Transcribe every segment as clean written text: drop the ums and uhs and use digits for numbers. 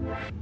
Thank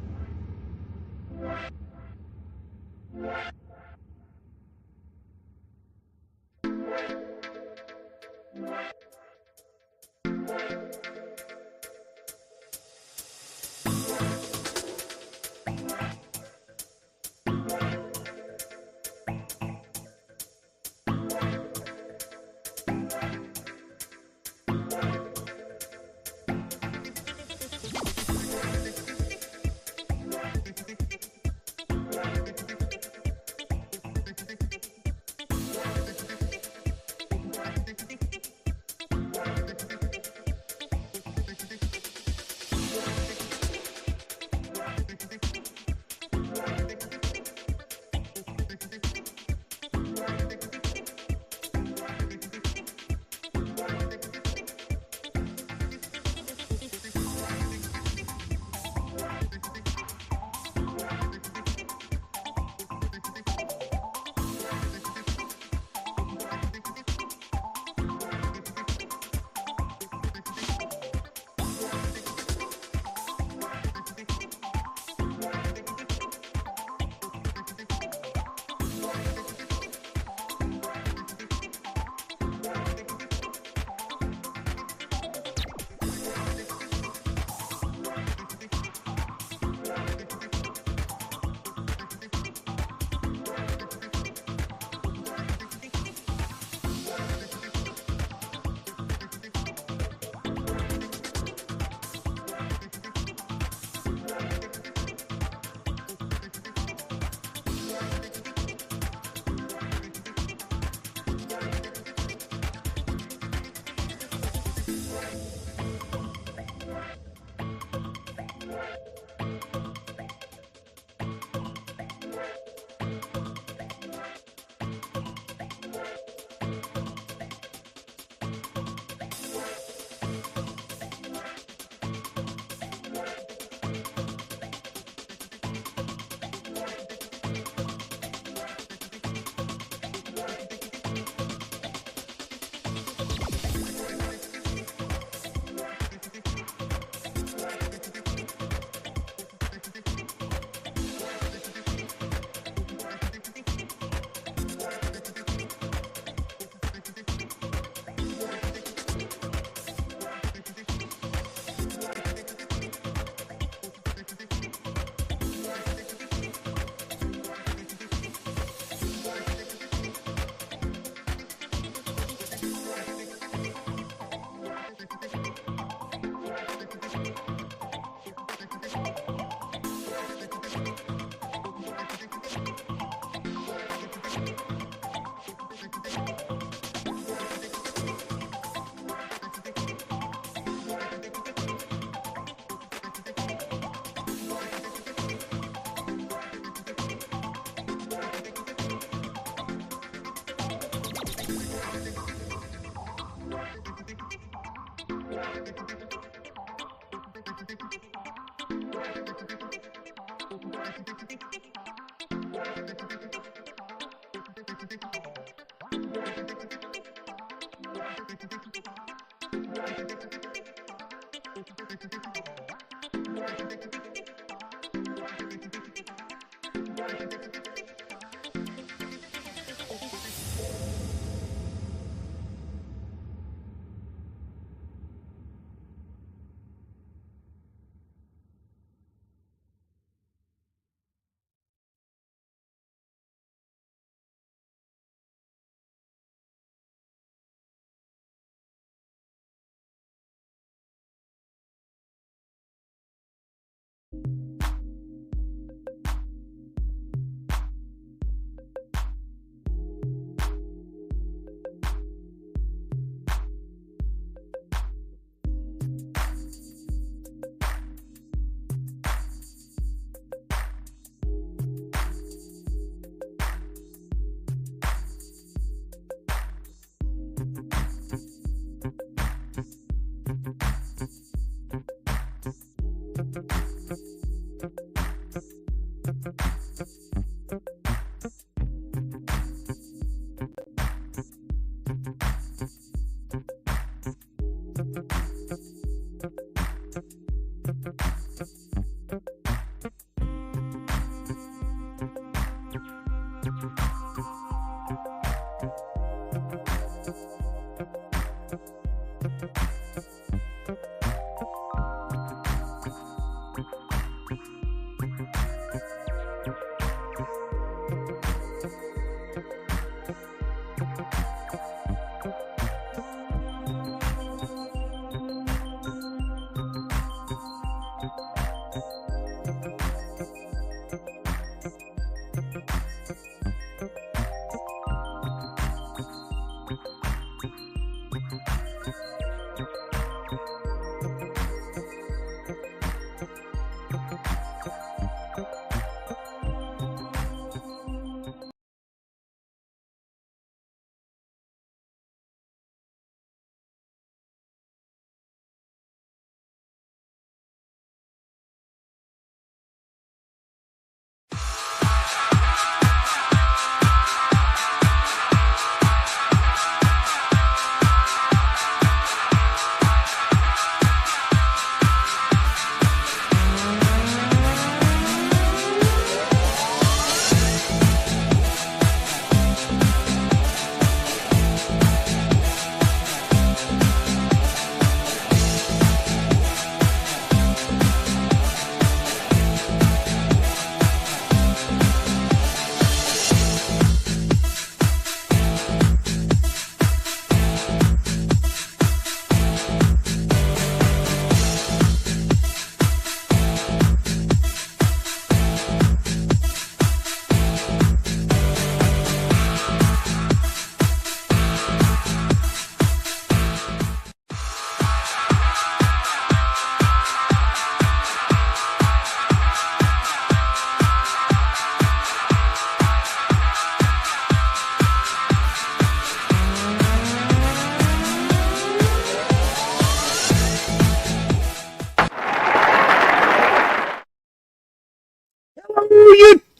you.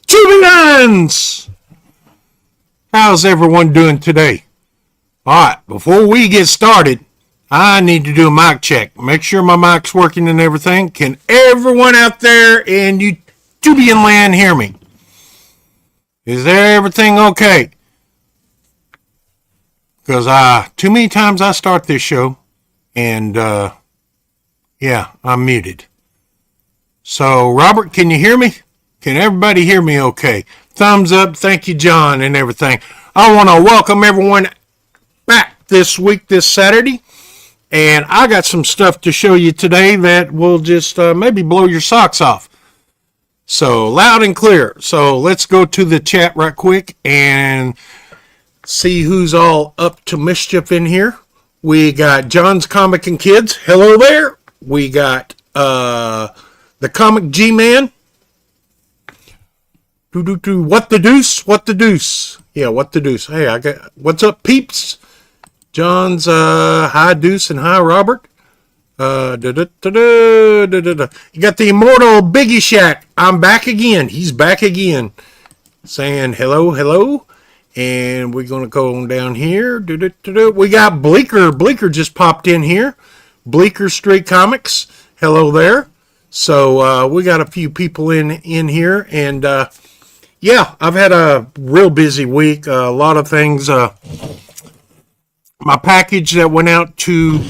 YouTubians! How's everyone doing today? Alright, before we get started, I need to do a mic check. Make sure my mic's working and everything. Can everyone out there in YouTubian land hear me? Is there everything okay? Because too many times I start this show and yeah, I'm muted. So Robert, can you hear me? Can everybody hear me okay? Thumbs up, thank you John and everything. I want to welcome everyone back this week, this Saturday. And I got some stuff to show you today that will just maybe blow your socks off. So loud and clear. So let's go to the chat right quick and see who's all up to mischief in here. We got John's Comic and Kids. Hello there. We got the Comic G-Man. What the deuce? What the deuce? Yeah, what the deuce? Hey, I got what's up, peeps? John's hi Deuce and hi Robert. You got the immortal Biggie Shack. I'm back again. He's back again. Saying hello, hello. And we're gonna go on down here. We got Bleeker. Bleeker just popped in here. Bleeker Street Comics. Hello there. So we got a few people in here, and yeah, I've had a real busy week. A lot of things. My package that went out to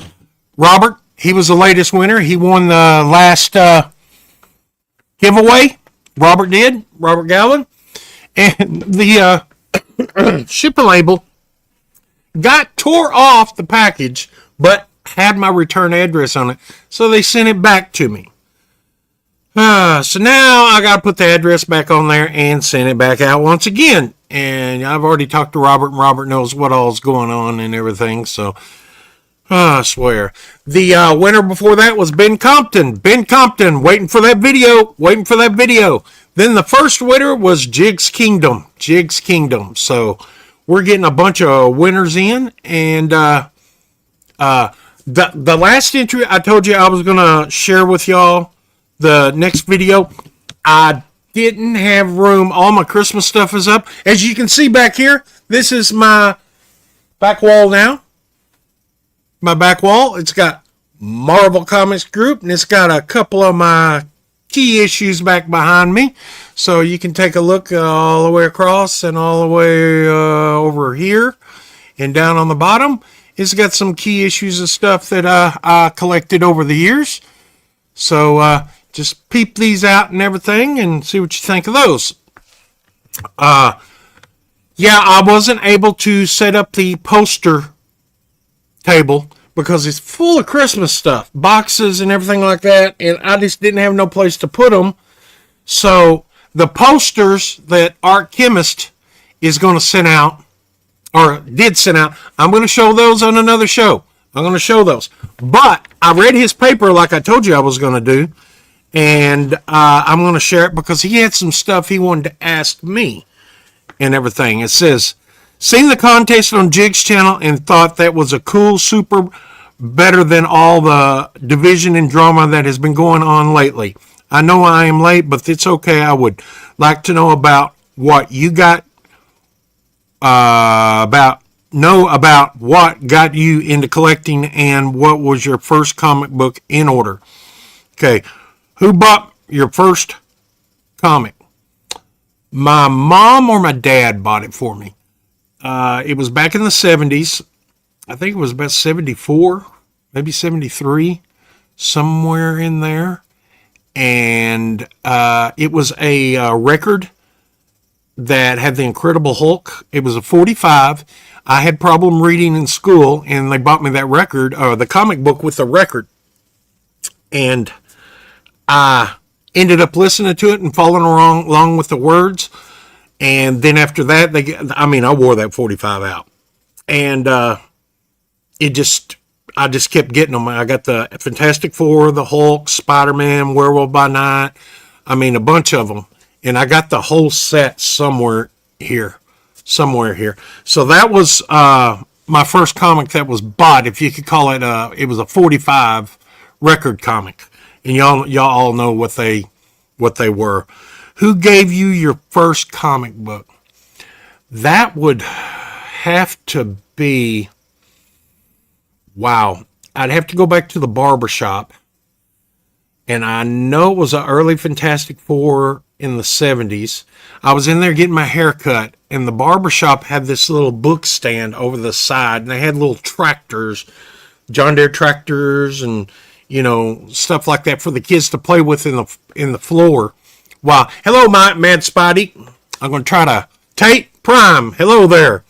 Robert, he was the latest winner. He won the last giveaway. Robert did. Robert Galvin. And the shipping label got tore off the package, but had my return address on it. So they sent it back to me. So now I got to put the address back on there and send it back out once again. And I've already talked to Robert, and Robert knows what all's going on and everything. So I swear. The winner before that was Ben Compton. Ben Compton, waiting for that video. Waiting for that video. Then the first winner was Jig's Kingdom. Jig's Kingdom. So we're getting a bunch of winners in. And the last entry I told you I was going to share with y'all. The next video, I didn't have room. All my Christmas stuff is up. As you can see back here, this is my back wall now. My back wall. It's got Marvel Comics Group, and it's got a couple of my key issues back behind me. So you can take a look all the way across and all the way over here. And down on the bottom, it's got some key issues of stuff that I collected over the years. So just peep these out and everything and see what you think of those. Yeah, I wasn't able to set up the poster table because it's full of Christmas stuff, boxes and everything like that, and I just didn't have no place to put them. So the posters that Art Chemist is going to send out, or did send out, I'm going to show those on another show. I'm going to show those. But I read his paper like I told you I was going to do, and I'm going to share it because he had some stuff he wanted to ask me and everything. It says, seen the contest on Jig's channel and thought that was a cool, super better than all the division and drama that has been going on lately. I know I am late, but it's okay. I would like to know about what you got, about what got you into collecting and what was your first comic book in order. Okay, who bought your first comic? My mom or my dad bought it for me. It was back in the 70s. I think it was about 74, maybe 73, somewhere in there. And it was a record that had the Incredible Hulk. It was a 45. I had problem reading in school, and they bought me that record, the comic book with the record. And I ended up listening to it and following along with the words. And then after that, I wore that 45 out. And I just kept getting them. I got the Fantastic Four, the Hulk, Spider-Man, Werewolf by Night. A bunch of them. And I got the whole set somewhere here. So that was my first comic that was bought, if you could call it. It was a 45 record comic. And y'all all know what they were. Who gave you your first comic book? That would have to be, wow. I'd have to go back to the barber shop. And I know it was an early Fantastic Four in the 70s. I was in there getting my hair cut, and the barber shop had this little book stand over the side, and they had little tractors, John Deere tractors, and stuff like that for the kids to play with in the floor. Wow. Hello, my Mad Spidey. I'm going to try to Tate Prime. Hello there.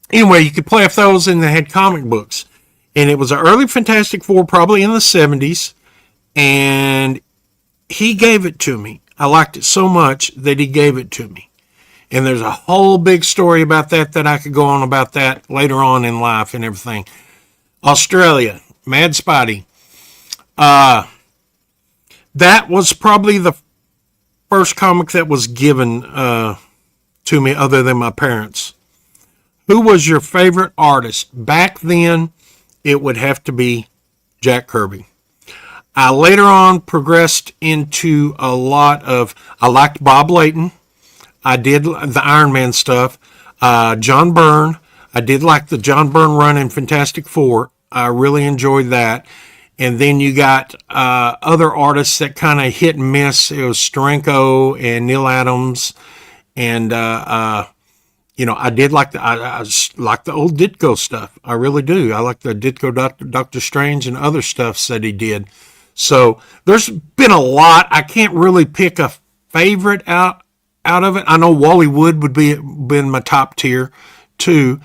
Anyway, you could play with those, and they had comic books. And it was an early Fantastic Four, probably in the 70s. And he gave it to me. I liked it so much that he gave it to me. And there's a whole big story about that I could go on about that later on in life and everything. Australia, Mad Spidey. That was probably the first comic that was given to me other than my parents. Who was your favorite artist? Back then, it would have to be Jack Kirby. I later on progressed into a lot of, I liked Bob Layton. I did the Iron Man stuff. John Byrne. I did like the John Byrne run in Fantastic Four. I really enjoyed that. And then you got other artists that kind of hit and miss. It was Steranko and Neil Adams. And, I did like I like the old Ditko stuff. I really do. I like the Ditko Doctor Strange and other stuff that he did. So there's been a lot. I can't really pick a favorite out of it. I know Wally Wood would be in my top tier too.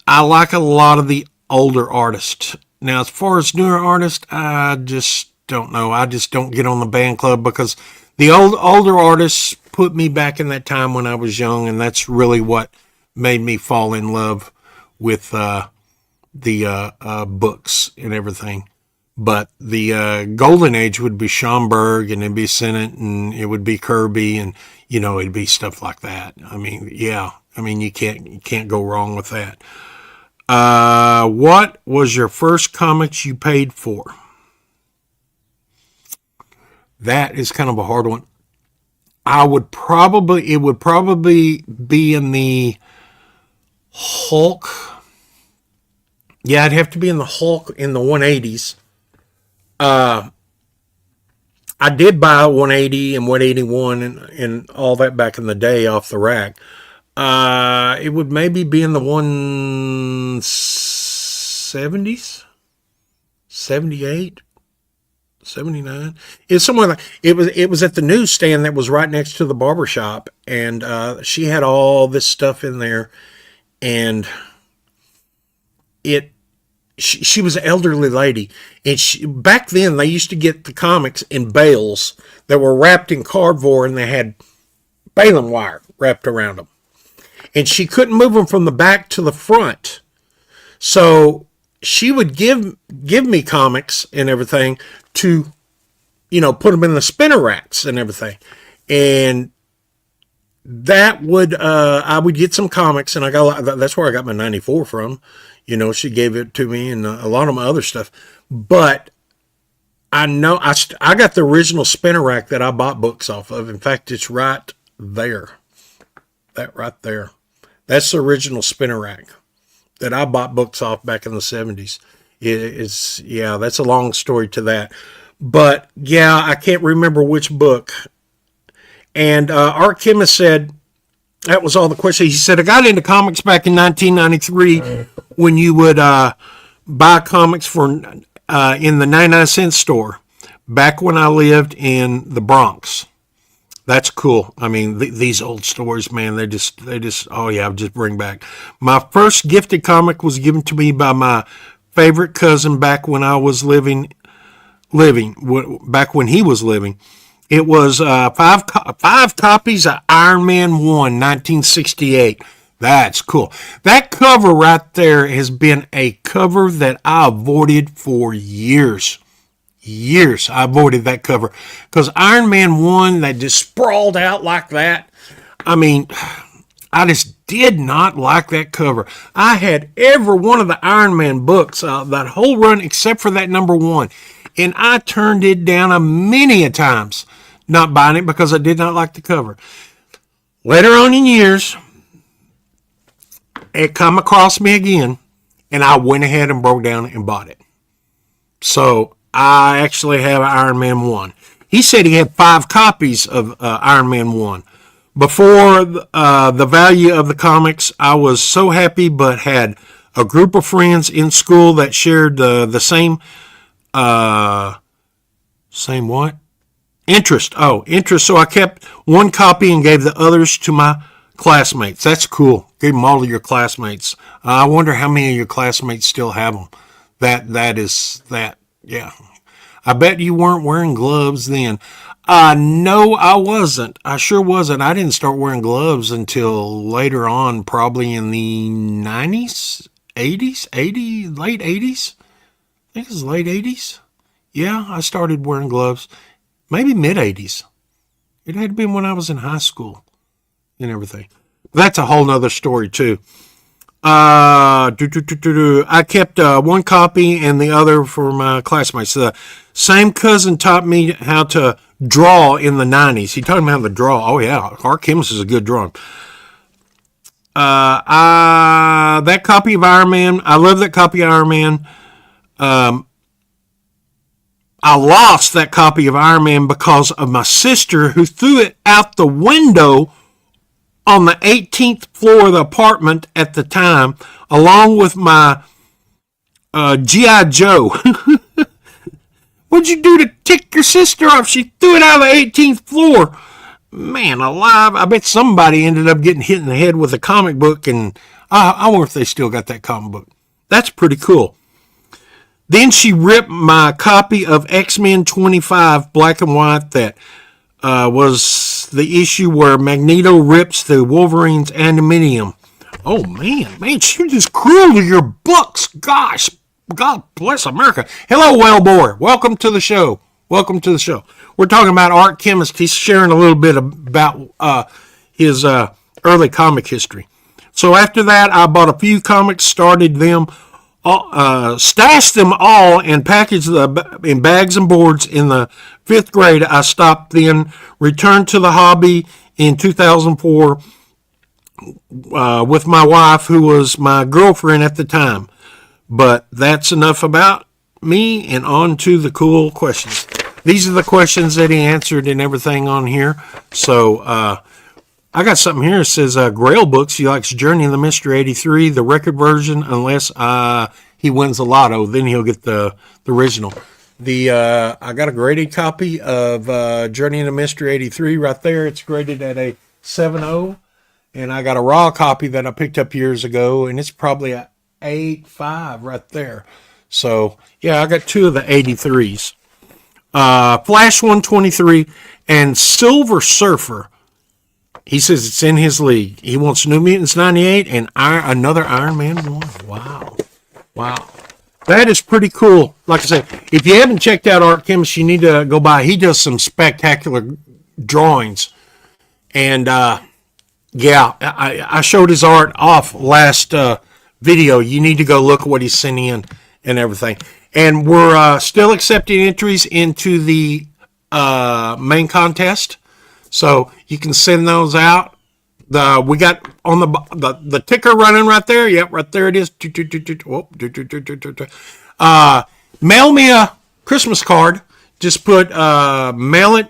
I like a lot of the older artists. Now, as far as newer artists, I just don't know. I just don't get on the band club because the older artists put me back in that time when I was young, and that's really what made me fall in love with the books and everything. But the golden age would be Schomburg, and it'd be Sennett, and it would be Kirby, and it'd be stuff like that. You can't go wrong with that. What was your first comics you paid for? That is kind of a hard one. It would probably be in the Hulk. Yeah, it'd have to be in the Hulk in the 180s. I did buy 180 and 181 and all that back in the day off the rack. It would maybe be in the 170s, 78, 79. It's somewhere like it was at the newsstand that was right next to the barber shop, and she had all this stuff in there, and she was an elderly lady, and back then they used to get the comics in bales that were wrapped in cardboard, and they had baling wire wrapped around them, and she couldn't move them from the back to the front, so she would give me comics and everything to, put them in the spinner racks and everything. And that would, I would get some comics, and that's where I got my 94 from. She gave it to me and a lot of my other stuff. But I know I got the original spinner rack that I bought books off of. In fact, it's right there. That right there. That's the original spinner rack that I bought books off back in the 70s. That's a long story to that. But, yeah, I can't remember which book. And Art Chemist said, that was all the questions. He said, I got into comics back in 1993 when you would buy comics for in the 99-cent store back when I lived in the Bronx. That's cool. I mean, these old stores, man, they just, oh yeah, just bring back. My first gifted comic was given to me by my favorite cousin back when I was back when he was living. It was five copies of Iron Man 1, 1968. That's cool. That cover right there has been a cover that I avoided for years. I avoided that cover because Iron Man 1, that just sprawled out like that. I mean, I just did not like that cover. I had every one of the Iron Man books, that whole run except for that number 1. And I turned it down many a times, not buying it because I did not like the cover. Later on in years, it come across me again, and I went ahead and broke down and bought it. So I actually have Iron Man 1. He said he had 5 copies of Iron Man 1. Before the value of the comics, I was so happy, but had a group of friends in school that shared the same, same what? Interest. Oh, interest. So I kept one copy and gave the others to my classmates. That's cool. Gave them all to your classmates. I wonder how many of your classmates still have them. Yeah. I bet you weren't wearing gloves then. No, I wasn't. I sure wasn't. I didn't start wearing gloves until later on, probably in the 90s, 80s, late 80s. I think it was late 80s. Yeah, I started wearing gloves. Maybe mid 80s. It had been when I was in high school and everything. That's a whole nother story too. I kept one copy and the other for my classmates. The same cousin taught me how to draw in the 90s. He taught me how to draw. Oh yeah, Art Chemist is a good drawing. That copy of Iron Man, I love that copy of Iron Man. I lost that copy of Iron Man because of my sister who threw it out the window on the 18th floor of the apartment at the time, along with my G.I. Joe. What'd you do to tick your sister off? She threw it out of the 18th floor. Man alive, I bet somebody ended up getting hit in the head with a comic book, and I wonder if they still got that comic book. That's pretty cool. Then she ripped my copy of X-Men 25 black and white that was the issue where Magneto rips the Wolverine's adamantium. Oh, man, she was just cruel to your books. Gosh, God bless America. Hello, Whale Boy. Welcome to the show. We're talking about Art Chemist. He's sharing a little bit about his early comic history. So after that, I bought a few comics, started them, stashed them all, and packaged them in bags and boards. In the 5th grade, I stopped then, returned to the hobby in 2004 with my wife, who was my girlfriend at the time. But that's enough about me, and on to the cool questions. These are the questions that he answered and everything on here. So I got something here that says Grail Books. He likes Journey in the Mystery 83, the record version, unless he wins the lotto. Then he'll get the original. I got a graded copy of Journey into Mystery 83 right there. It's graded at a 7.0. And I got a raw copy that I picked up years ago, and it's probably a 8.5 right there. So, yeah, I got two of the 83s. Flash 123 and Silver Surfer. He says it's in his league. He wants New Mutants 98 and another Iron Man 1. Wow. Wow. That is pretty cool. Like I said, if you haven't checked out Art Chemist, you need to go by. He does some spectacular drawings. And, yeah, I showed his art off last video. You need to go look at what he's sending in and everything. And we're still accepting entries into the main contest. So you can send those out. We got on the ticker running right there. Yep, right there it is. Mail me a Christmas card. Just put mail it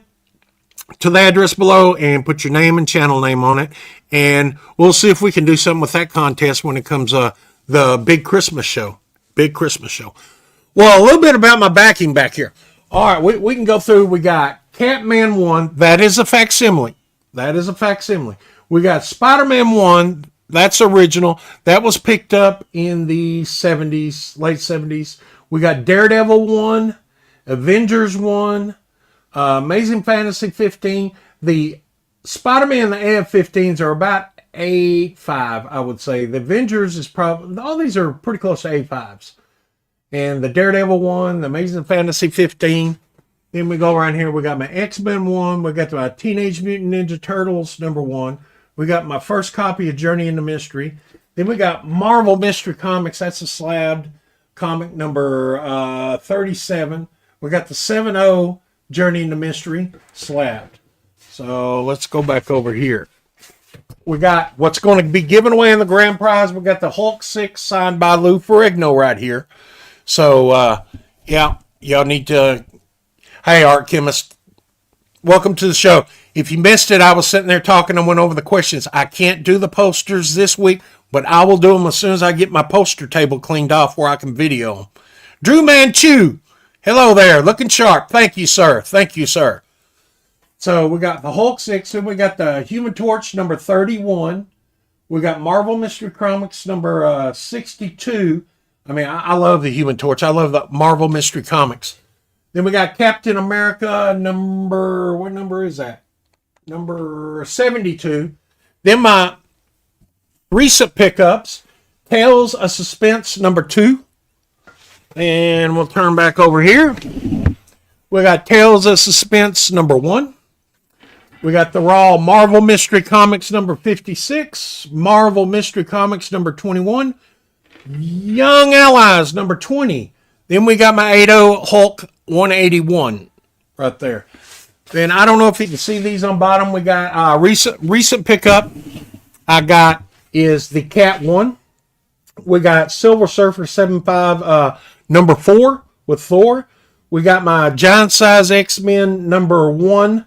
to the address below and put your name and channel name on it. And we'll see if we can do something with that contest when it comes the big Christmas show. Big Christmas show. Well, a little bit about my backing back here. All right, we can go through. We got Catman 1. That is a facsimile. We got Spider-Man 1. That's original. That was picked up in the 70s, late 70s. We got Daredevil 1, Avengers 1, Amazing Fantasy 15. The Spider-Man and the AF-15s are about 8.5, I would say. The Avengers is probably, all these are pretty close to 8.5s. And the Daredevil 1, the Amazing Fantasy 15. Then we go around here. We got my X-Men 1. We got my Teenage Mutant Ninja Turtles number 1. We got my first copy of Journey into Mystery. Then we got Marvel Mystery Comics. That's a slabbed comic number 37. We got the 7.0 Journey into Mystery slabbed. So let's go back over here. We got what's going to be given away in the grand prize. We got the Hulk 6 signed by Lou Ferrigno right here. So, yeah, y'all need to... Hey, Art Chemist, welcome to the show. If you missed it, I was sitting there talking and went over the questions. I can't do the posters this week, but I will do them as soon as I get my poster table cleaned off where I can video them. Drew Manchu, hello there, looking sharp. Thank you, sir. Thank you, sir. So we got the Hulk 6, and we got the Human Torch number 31. We got Marvel Mystery Comics number 62. I mean, I love the Human Torch. I love the Marvel Mystery Comics. Then we got Captain America number, what number is that? Number 72. Then my recent pickups, Tales of Suspense number 2. And we'll turn back over here. We got Tales of Suspense number 1. We got the Raw Marvel Mystery Comics number 56. Marvel Mystery Comics number 21. Young Allies number 20. Then we got my 8.0 Hulk 181 right there. Then I don't know if you can see these on bottom. We got recent pickup I got is the Cat 1. We got Silver Surfer 7.5 number 4 with Thor. We got my Giant Size X-Men number 1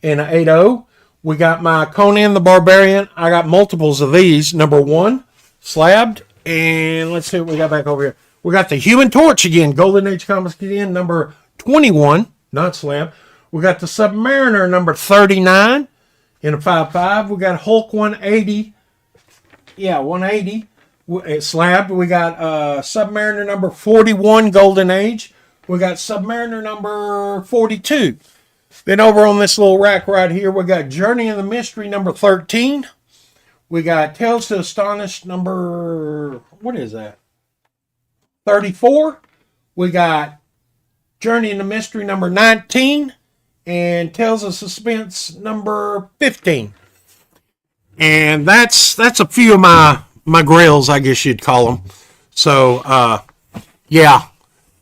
and an 8.0. We got my Conan the Barbarian. I got multiples of these. Number 1 slabbed. And let's see what we got back over here. We got the Human Torch again. Golden Age Comics again. Number 21. Not slab. We got the Submariner number 39 in a 5.5. We got Hulk 180. Yeah, 180. Slabbed. We got Submariner number 41 Golden Age. We got Submariner number 42. Then over on this little rack right here, we got Journey in the Mystery number 13. We got Tales to Astonish number, what is that? 34. We got Journey in the Mystery number 19. And Tales of Suspense number 15. And that's a few of my grails, I guess you'd call them. So, yeah.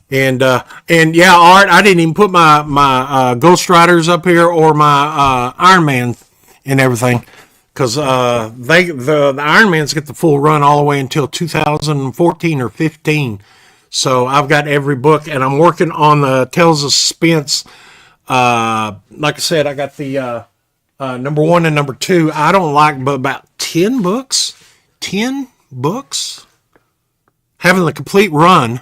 And yeah, Art, I didn't even put my Ghost Riders up here or my Iron Man and everything. Because the Iron Mans get the full run all the way until 2014 or 15. So I've got every book, and I'm working on the Tales of Suspense. Like I said, I got the number 1 and number 2. I don't like but about 10 books. 10 books. Having the complete run.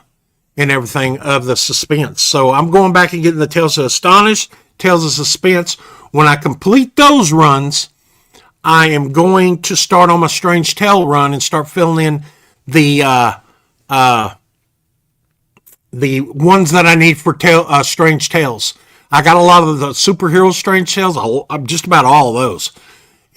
and everything of the suspense. So I'm going back and getting the Tales of Astonish, Tales of Suspense. When I complete those runs, I am going to start on my Strange Tale run and start filling in the ones that I need for Strange Tales. I got a lot of the superhero Strange Tales, just about all of those.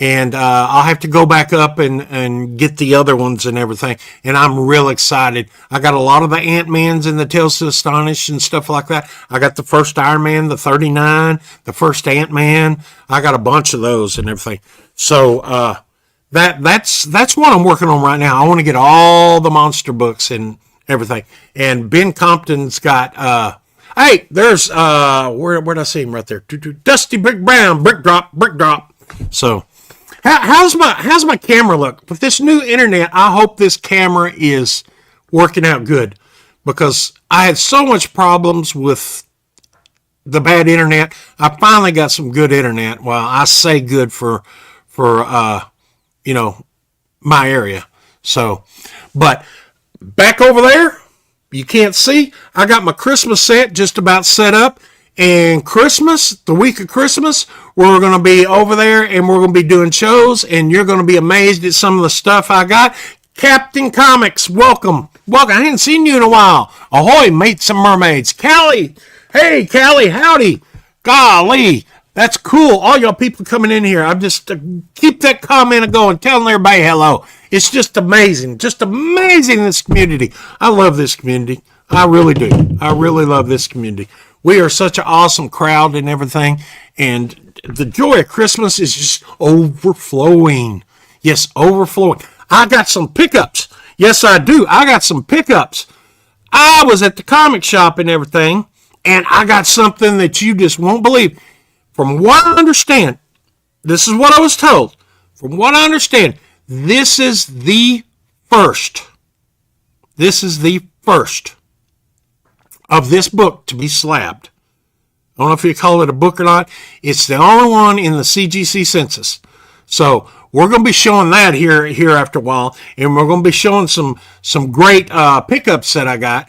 And I'll have to go back up and get the other ones and everything. And I'm real excited. I got a lot of the Ant-Mans and the Tales of Astonish and stuff like that. I got the first Iron Man, the 39, the first Ant-Man. I got a bunch of those and everything. So that's what I'm working on right now. I want to get all the monster books and everything. And Ben Compton's got... hey, there's... where'd I see him right there? Dusty Brick Brown, Brick Drop. So... How's my camera look? With this new internet, I hope this camera is working out good, because I had so much problems with the bad internet. I finally got some good internet. Well, I say good for my area. So, but back over there, you can't see. I got my Christmas set just about set up. And Christmas, the week of Christmas, we're going to be over there and we're going to be doing shows, and you're going to be amazed at some of the stuff I got. Captain Comics, welcome. I hadn't seen you in a while. Ahoy, mates and mermaids. Callie, hey, Callie, howdy. Golly, that's cool. All y'all people coming in here. I'm just, keep that comment going, telling everybody hello. It's just amazing, this community. I love this community. I really do. I really love this community. We are such an awesome crowd and everything, and the joy of Christmas is just overflowing. Yes, overflowing. I got some pickups. Yes, I do. I got some pickups. I was at the comic shop and everything, and I got something that you just won't believe. From what I understand, this is what I was told. From what I understand, this is the first. This is the first of this book to be slabbed. I don't know if you call it a book or not. It's the only one in the CGC census. So we're going to be showing that here after a while, and we're going to be showing some great pickups that I got.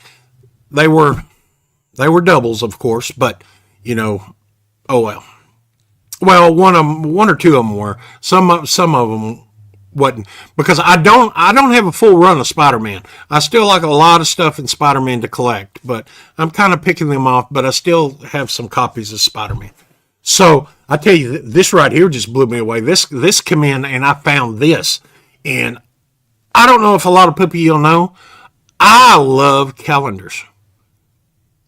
They were doubles, of course, but oh well. Well, one or two of them were. Some of them wasn't, because I don't have a full run of Spider-Man. I still like a lot of stuff in Spider-Man to collect, but I'm kind of picking them off, but I still have some copies of Spider-Man. So I tell you, this right here just blew me away. This came in and I found this, and I don't know if a lot of people you'll know, I love calendars.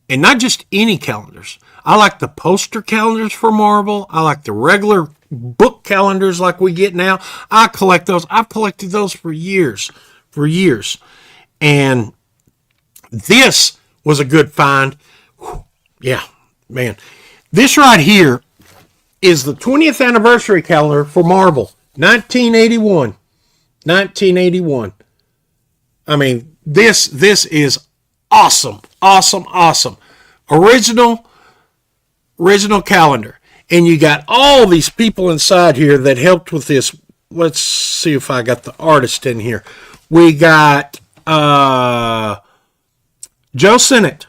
And not just any calendars. I like the poster calendars for Marvel. I like the regular book calendars like we get now. I collect those. I've collected those for years. And this was a good find. Yeah, man. This right here is the 20th anniversary calendar for Marvel. 1981. I mean, this is awesome. Original calendar. And you got all these people inside here that helped with this. Let's see if I got the artist in here. We got Joe Sennett,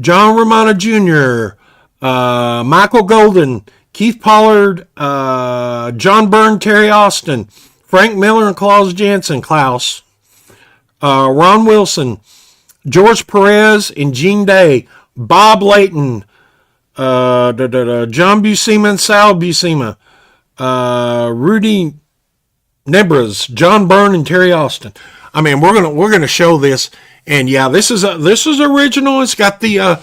John Romano Jr., Michael Golden, Keith Pollard, John Byrne, Terry Austin, Frank Miller and Klaus Janson, Ron Wilson, George Perez and Gene Day, Bob Layton, John Buscema and Sal Buscema, Rudy Nebras, John Byrne and Terry Austin. I mean, we're gonna show this, and yeah, this is original. It's got the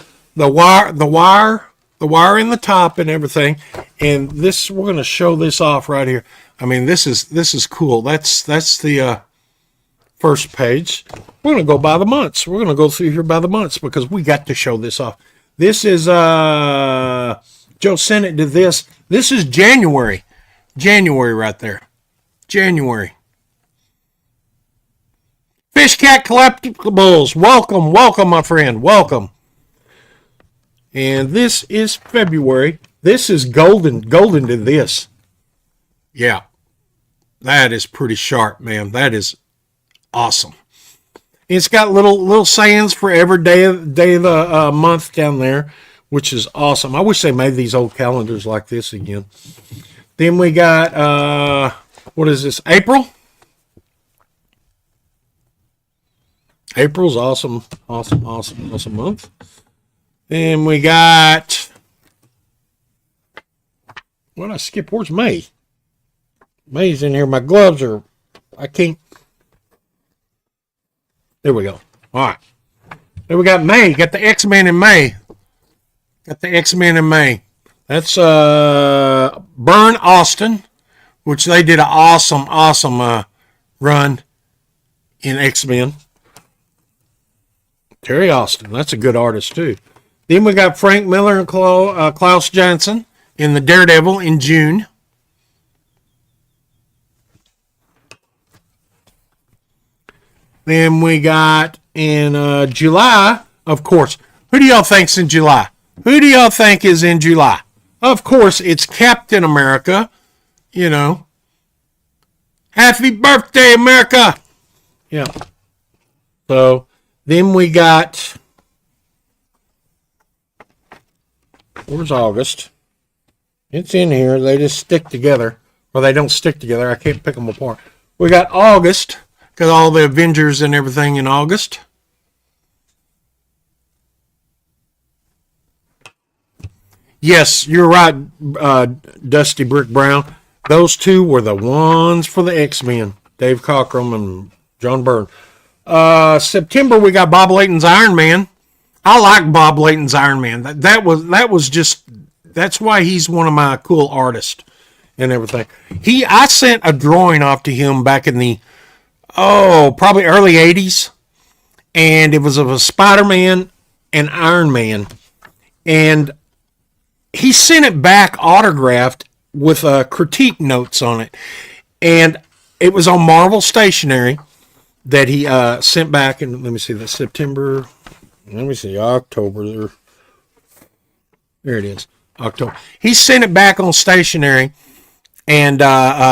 wire in the top and everything, and this, we're gonna show this off right here. I mean, this is cool. That's the first page. We're going to go by the months. We're going to go through here by the months because we got to show this off. This is, Joe Sennett did this. This is January. January right there. January. Fish Cat Collectibles. Welcome, my friend. Welcome. And this is February. This is Golden. Golden did this. Yeah. That is pretty sharp, man. That is awesome. It's got little sayings for every day of the month down there, which is awesome. I wish they made these old calendars like this again. Then we got what is this? April. April's awesome month. Then we got, what did I skip? Where's May? May's in here. My gloves are, I can't. There we go. All right. Then we got May. Got the X-Men in May. That's Burn Austin, which they did an awesome run in X-Men. Terry Austin. That's a good artist, too. Then we got Frank Miller and Klaus Janson in the Daredevil in June. Then we got in July, of course. Who do y'all think's in July? Who do y'all think is in July? Of course, it's Captain America. You know. Happy birthday, America! Yeah. So, then we got... Where's August? It's in here. They just stick together. Or they don't stick together. I can't pick them apart. We got August. Got all the Avengers and everything in August. Yes, you're right, Dusty Brick Brown. Those two were the ones for the X-Men. Dave Cockrum and John Byrne. September, we got Bob Layton's Iron Man. I like Bob Layton's Iron Man. That was just, that's why he's one of my cool artists and everything. I sent a drawing off to him back in the, probably early 80s. And it was of a Spider-Man and Iron Man. And he sent it back autographed with critique notes on it. And it was on Marvel Stationery that he sent back. And let me see, that's September. Let me see, October. There it is, October. He sent it back on Stationery and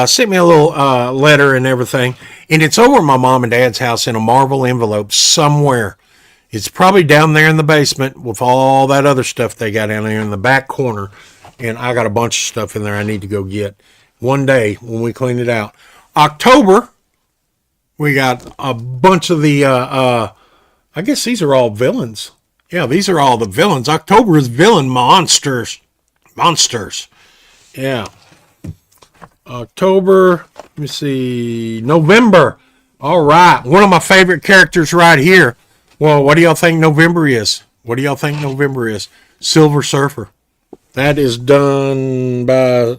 sent me a little letter and everything. And it's over at my mom and dad's house in a Marvel envelope somewhere. It's probably down there in the basement with all that other stuff they got down there in the back corner. And I got a bunch of stuff in there I need to go get one day when we clean it out. October, we got a bunch of the, I guess these are all villains. Yeah, these are all the villains. October is villain monsters. Yeah. October, let me see, November. All right, one of my favorite characters right here. Well, what do y'all think November is? Silver Surfer. That is done by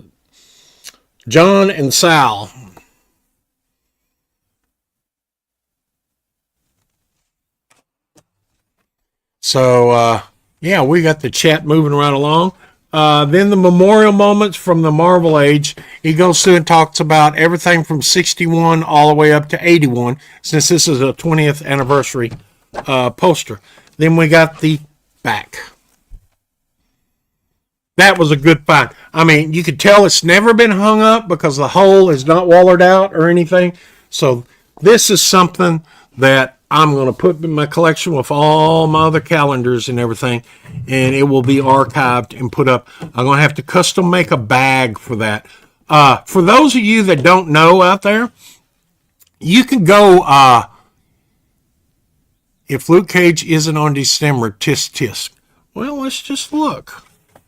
John and Sal. So, yeah, we got the chat moving right along. Then the memorial moments from the Marvel age. He goes through and talks about everything from 61 all the way up to 81, since this is a 20th anniversary poster. Then we got the back. That was a good find. I mean, you could tell it's never been hung up because the hole is not wallered out or anything. So this is something that I'm going to put in my collection with all my other calendars and everything, and it will be archived and put up. I'm going to have to custom make a bag for that. For those of you that don't know out there, you can go, if Luke Cage isn't on December, tisk tisk. Well, let's just look.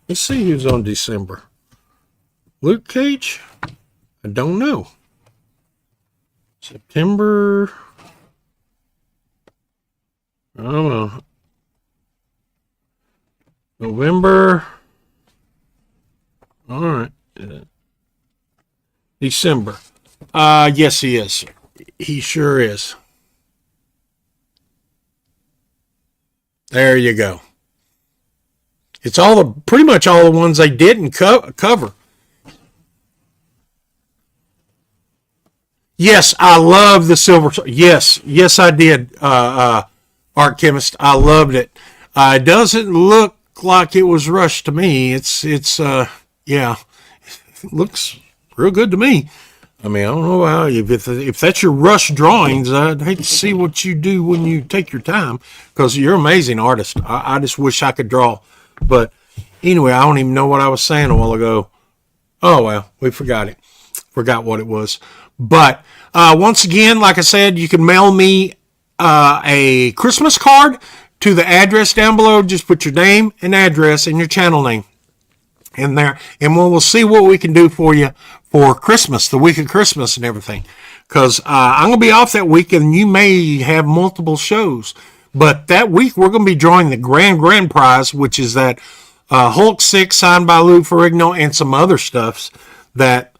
Let's see who's on December. Luke Cage? I don't know. September... I don't know. November. All right. December. Yes, he is. He sure is. There you go. It's pretty much all the ones they didn't cover. Yes, I love the silver. Yes, I did. Art Chemist, I loved it. It doesn't look like it was rushed to me. It looks real good to me. I mean, I don't know how, if that's your rush drawings, I'd hate to see what you do when you take your time, because you're an amazing artist. I just wish I could draw. But anyway, I don't even know what I was saying a while ago. Oh, well, we forgot it. Forgot what it was. But once again, like I said, you can mail me a Christmas card to the address down below. Just put your name and address and your channel name in there, and we'll see what we can do for you for Christmas, the week of Christmas and everything, because I'm going to be off that week, and you may have multiple shows, but that week we're going to be drawing the grand prize, which is that Hulk 6 signed by Lou Ferrigno and some other stuffs that,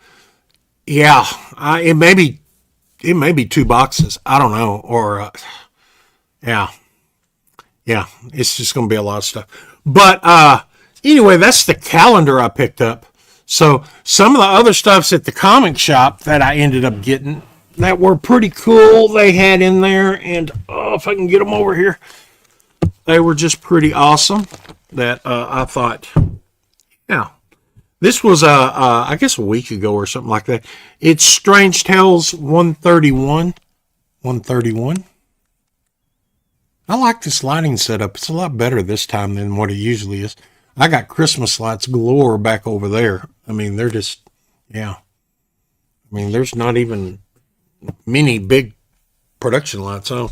yeah, it may be 2 boxes, I don't know, or yeah, it's just going to be a lot of stuff. But anyway, that's the calendar I picked up. So some of the other stuffs at the comic shop that I ended up getting that were pretty cool, they had in there, and if I can get them over here, they were just pretty awesome. That I thought, yeah, this was I guess a week ago or something like that. It's Strange Tales 131. I like this lighting setup. It's a lot better this time than what it usually is. I got Christmas lights galore back over there. I mean, they're just, yeah. I mean, there's not even many big production lights on.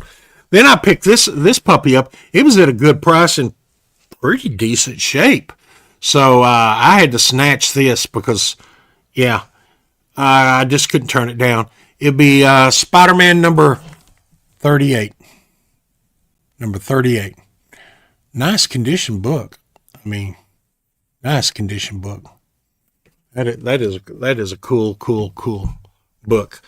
Then I picked this puppy up. It was at a good price and pretty decent shape. So I had to snatch this because, yeah, I just couldn't turn it down. It'd be Spider-Man number 38. Number 38. Nice condition book. I mean, nice condition book. That is a cool book.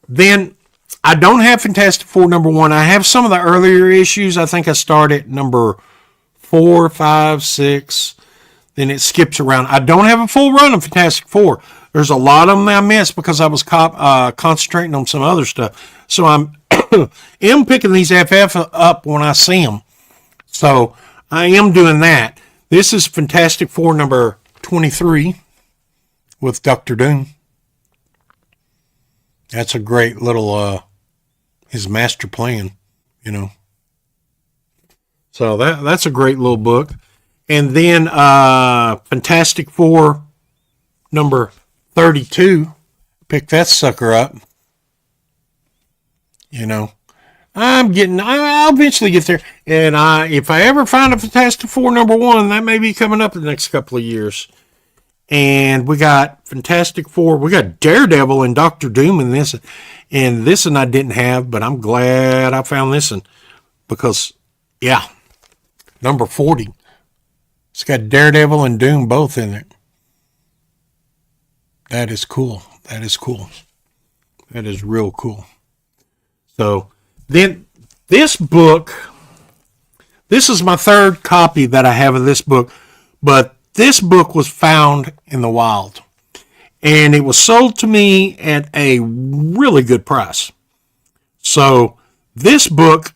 Then I don't have Fantastic Four number 1. I have some of the earlier issues. I think I start at number 4, 5, 6. Then it skips around. I don't have a full run of Fantastic Four. There's a lot of them I missed because I was concentrating on some other stuff. So I'm am picking these FF up when I see them. So I am doing that. This is Fantastic Four number 23 with Dr. Doom. That's a great little, his master plan, you know. So that's a great little book. And then Fantastic Four number 32. Pick that sucker up. You know. I'll eventually get there. And if I ever find a Fantastic Four number 1, that may be coming up in the next couple of years. And we got Fantastic Four. We got Daredevil and Dr. Doom in this. And this one I didn't have, but I'm glad I found this one. Because, yeah, number 40. It's got Daredevil and Doom both in it. That is cool. That is cool. That is real cool. So, then this book, this is my third copy that I have of this book, but this book was found in the wild, and it was sold to me at a really good price. So this book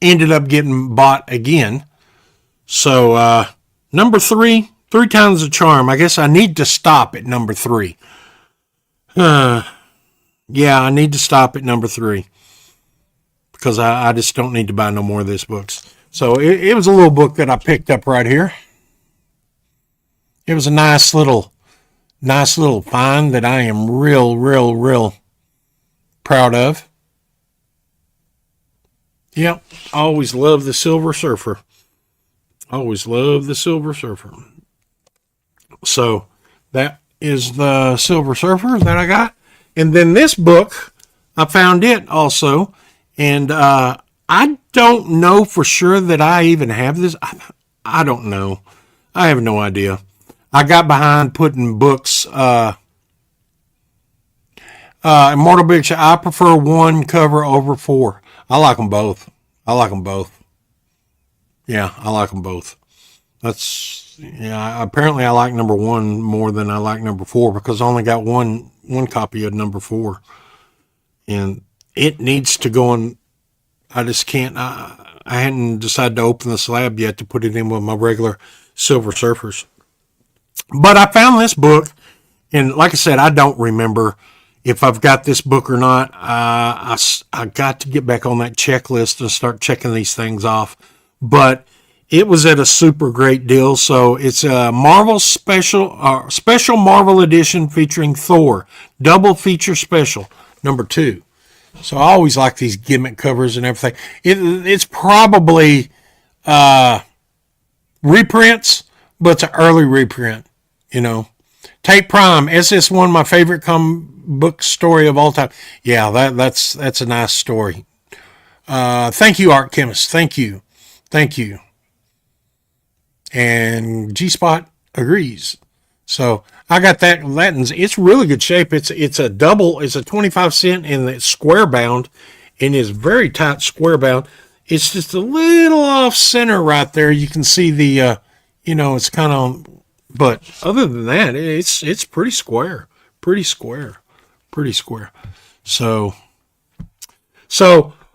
ended up getting bought again. So number 3, 3 times the charm. I guess I need to stop at number 3. Yeah, I need to stop at number 3. Because I just don't need to buy no more of this books. So it was a little book that I picked up right here. It was a nice little find that I am real proud of. Yep, I always loved the Silver Surfer. Always loved the Silver Surfer. So that is the Silver Surfer that I got. And then this book, I found it also. And I don't know for sure that I even have this. I don't know. I have no idea. I got behind putting books. Immortal Picture, I prefer 1 cover over 4. I like them both. Yeah, I like them both. Apparently I like number 1 more than I like number 4 because I only got one copy of number 4. And it needs to go in. I just can't. I hadn't decided to open the slab yet to put it in with my regular Silver Surfers. But I found this book, and like I said, I don't remember if I've got this book or not. I got to get back on that checklist and start checking these things off. But it was at a super great deal. So it's a Marvel special Marvel edition featuring Thor, double feature special, #2. So I always like these gimmick covers and everything. It's probably reprints, but it's an early reprint, Tate Prime, SS1, my favorite comic book story of all time. Yeah, that's a nice story. Thank you, Art Chemist. Thank you. And G-Spot agrees. So I got that. It's really good shape. It's a 25 cent and it's square bound, and it's very tight square bound. It's just a little off center right there. You can see the, it's kind of, but other than that, it's pretty square. So,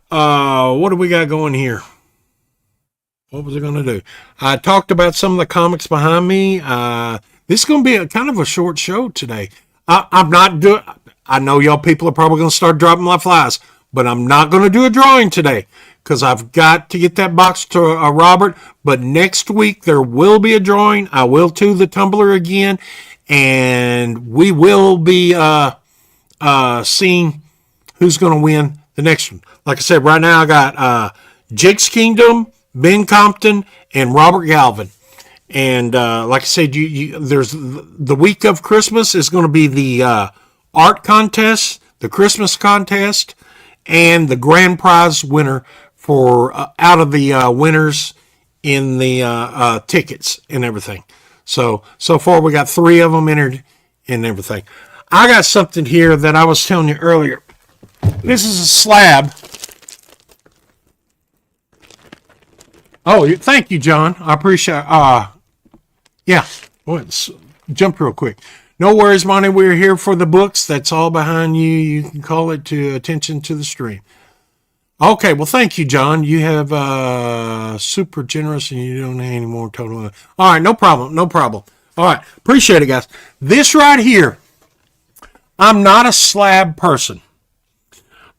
what do we got going here? What was I going to do? I talked about some of the comics behind me. This is going to be kind of a short show today. I know y'all people are probably going to start dropping like flies, but I'm not going to do a drawing today because I've got to get that box to Robert. But next week there will be a drawing. I will to the Tumblr again, and we will be seeing who's going to win the next one. Like I said, right now I got Jake's Kingdom, Ben Compton, and Robert Galvin. And like I said, there's the week of Christmas is going to be the art contest, the Christmas contest, and the grand prize winner for out of the winners in the tickets and everything. So far we got 3 of them entered and everything. I got something here that I was telling you earlier. This is a slab. Oh, thank you, John. I appreciate yeah. Let's jump real quick. No worries, Monty. We're here for the books. That's all behind you. You can call it to attention to the stream. Okay, well, thank you, John. You have super generous and you don't have any more total. All right, no problem. All right, appreciate it, guys. This right here, I'm not a slab person,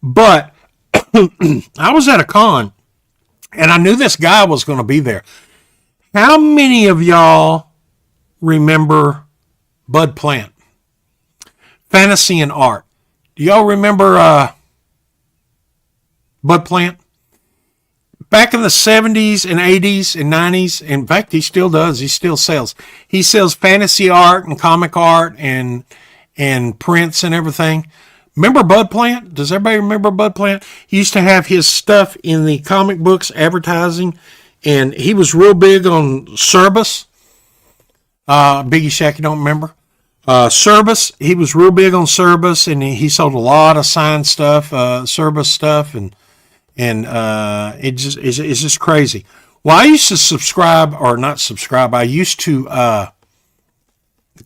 but I was at a con and I knew this guy was going to be there. How many of y'all remember Bud Plant? Fantasy and Art. Do y'all remember Bud Plant? Back in the 70s and 80s and 90s, in fact, he still does. He still sells. He sells fantasy art and comic art and prints and everything. Remember Bud Plant? Does everybody remember Bud Plant? He used to have his stuff in the comic books advertising, and he was real big on Cerbus. Biggie Shack, you don't remember? Cerbus, he was real big on Cerbus, and he sold a lot of signed stuff, Cerbus stuff, and it's just crazy. Well, I used to I used to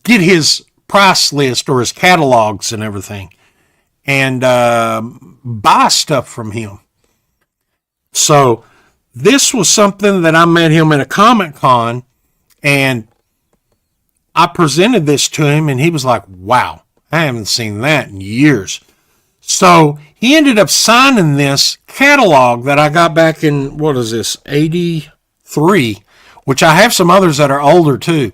get his price list or his catalogs and everything, and buy stuff from him. So this was something that I met him at a Comic Con, and I presented this to him, and he was like, wow, I haven't seen that in years. So he ended up signing this catalog that I got back in, 83, which I have some others that are older too.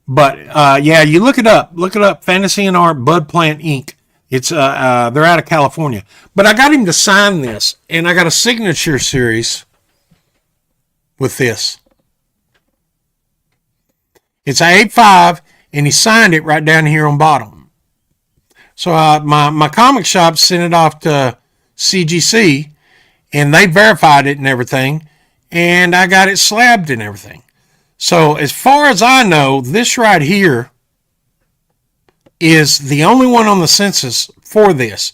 But yeah, you look it up, Fantasy and Art, Bud Plant Inc. It's they're out of California. But I got him to sign this, and I got a signature series with this. It's a 8.5, and he signed it right down here on bottom. So my comic shop sent it off to CGC, and they verified it and everything, and I got it slabbed and everything. So as far as I know, this right here is the only one on the census for this.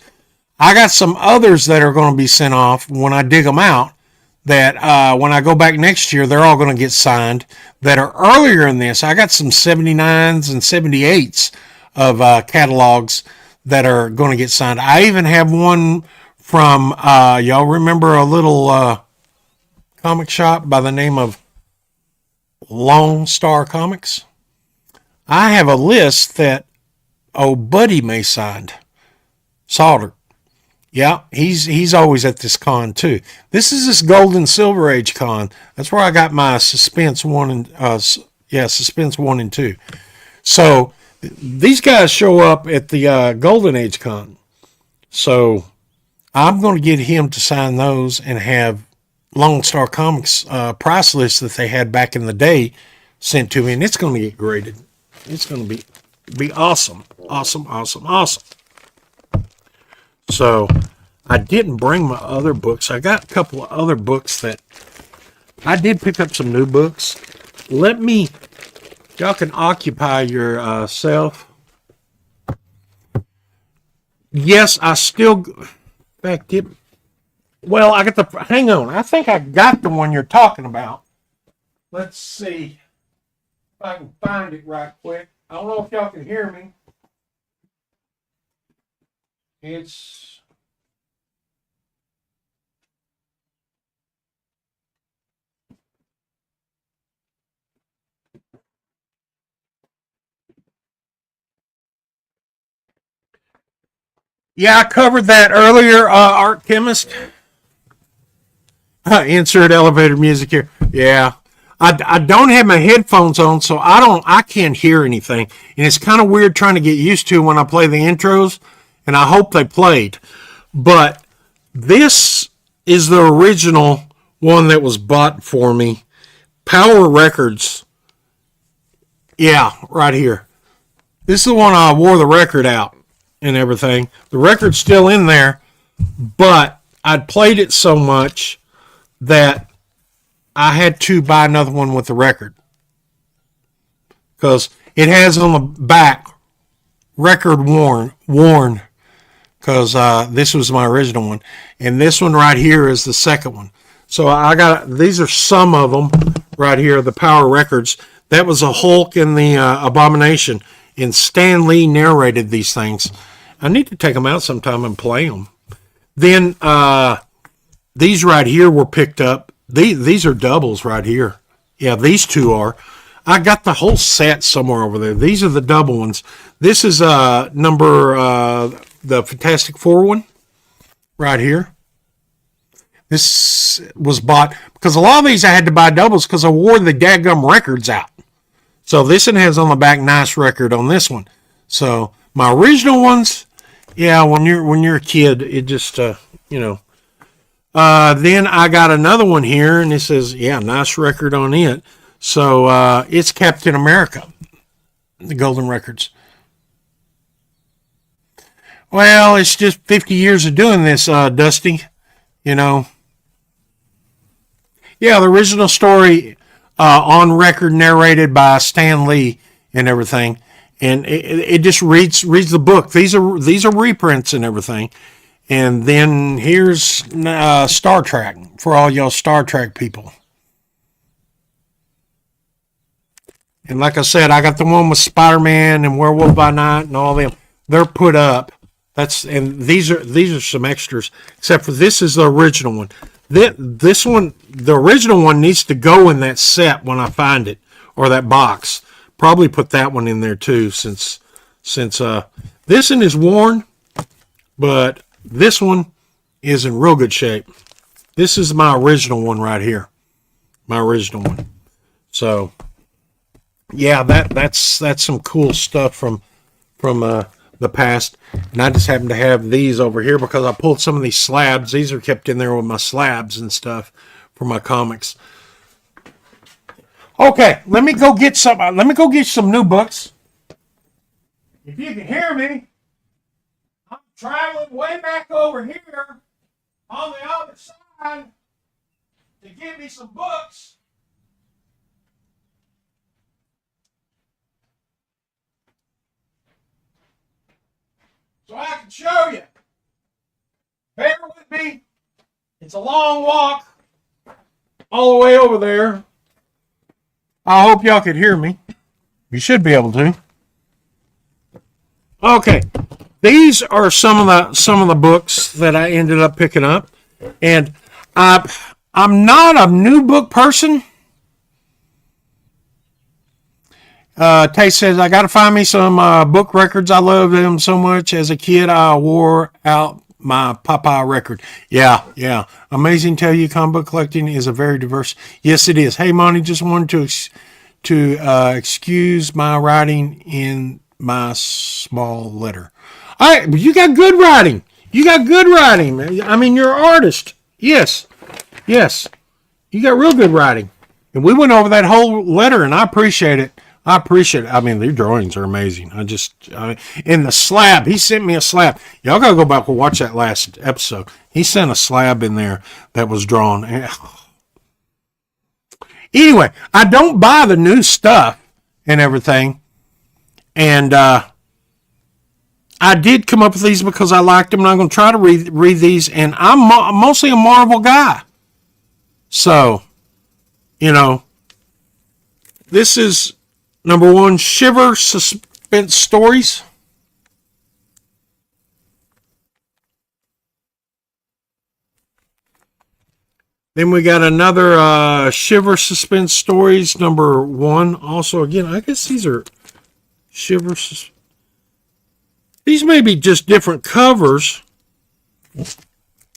I got some others that are going to be sent off when I dig them out, that when I go back next year, they're all going to get signed, that are earlier in this. I got some 79s and 78s of catalogs that are going to get signed. I even have one from, y'all remember a little comic shop by the name of Lone Star Comics? I have a list that old buddy May signed. Salter. Yeah, he's always at this con too. This is this Golden Silver Age con. That's where I got my Suspense 1 and Suspense 1 and 2. So these guys show up at the Golden Age con. So I'm going to get him to sign those and have Lone Star Comics price list that they had back in the day sent to me, and it's going to get graded. It's going to be awesome. Awesome. So I didn't bring my other books. I got a couple of other books that I did pick up some new books. Y'all can occupy yourself. Yes, I still, in fact, I got hang on. I think I got the one you're talking about. Let's see if I can find it right quick. I don't know if y'all can hear me. Yeah, I covered that earlier, Art Chemist. Insert elevator music here. Yeah. I don't have my headphones on, so I can't hear anything. And it's kind of weird trying to get used to when I play the intros, and I hope they played. But this is the original one that was bought for me. Power Records. Yeah, right here. This is the one I wore the record out and everything. The record's still in there, but I'd played it so much that I had to buy another one with the record. Because it has on the back, record worn. Because this was my original one. And this one right here is the second one. So these are some of them right here, the Power Records. That was a Hulk and the Abomination. And Stan Lee narrated these things. I need to take them out sometime and play them. Then these right here were picked up. These are doubles right here. Yeah, these two are. I got the whole set somewhere over there. These are the double ones. This is the Fantastic Four one right here. This was bought because a lot of these I had to buy doubles because I wore the dadgum records out. So this one has on the back nice record on this one. So my original ones, yeah, when you're a kid, it just then I got another one here, and it says, yeah, nice record on it. So it's Captain America, the Golden Records. Well, it's just 50 years of doing this, Dusty. Yeah, the original story on record, narrated by Stan Lee and everything. And it just reads the book. These are reprints and everything. And then here's Star Trek for all y'all Star Trek people. And like I said, I got the one with Spider-Man and Werewolf by Night and all them. They're put up. These are some extras. Except for this is the original one. This one, the original one needs to go in that set when I find it, or that box. Probably put that one in there too, since this one is worn, but this one is in real good shape. This is my original one right here. My original one. So, yeah, that's some cool stuff from the past. And I just happen to have these over here because I pulled some of these slabs. These are kept in there with my slabs and stuff for my comics. Okay, let me go get some new books. If you can hear me, I'm traveling way back over here on the other side to get me some books. So I can show you. Bear with me. It's a long walk all the way over there. I hope y'all could hear me. You should be able to. Okay, these are some of the books that I ended up picking up, and I'm not a new book person. Tay says, I got to find me some book records. I love them so much. As a kid, I wore out my Popeye record. Yeah. Amazing tell you, comic book collecting is a very diverse. Yes, it is. Hey, Monty, just wanted to excuse my writing in my small letter. All right, you got good writing. I mean, you're an artist. Yes. You got real good writing. And we went over that whole letter, and I appreciate it. I mean, their drawings are amazing. And the slab, he sent me a slab. Y'all got to go back and watch that last episode. He sent a slab in there that was drawn. Anyway, I don't buy the new stuff and everything. And I did come up with these because I liked them, and I'm going to try to read these. And I'm mostly a Marvel guy. So, this is number 1, Shiver Suspense Stories. Then we got another Shiver Suspense Stories, number 1. Also, again, I guess these are These may be just different covers, but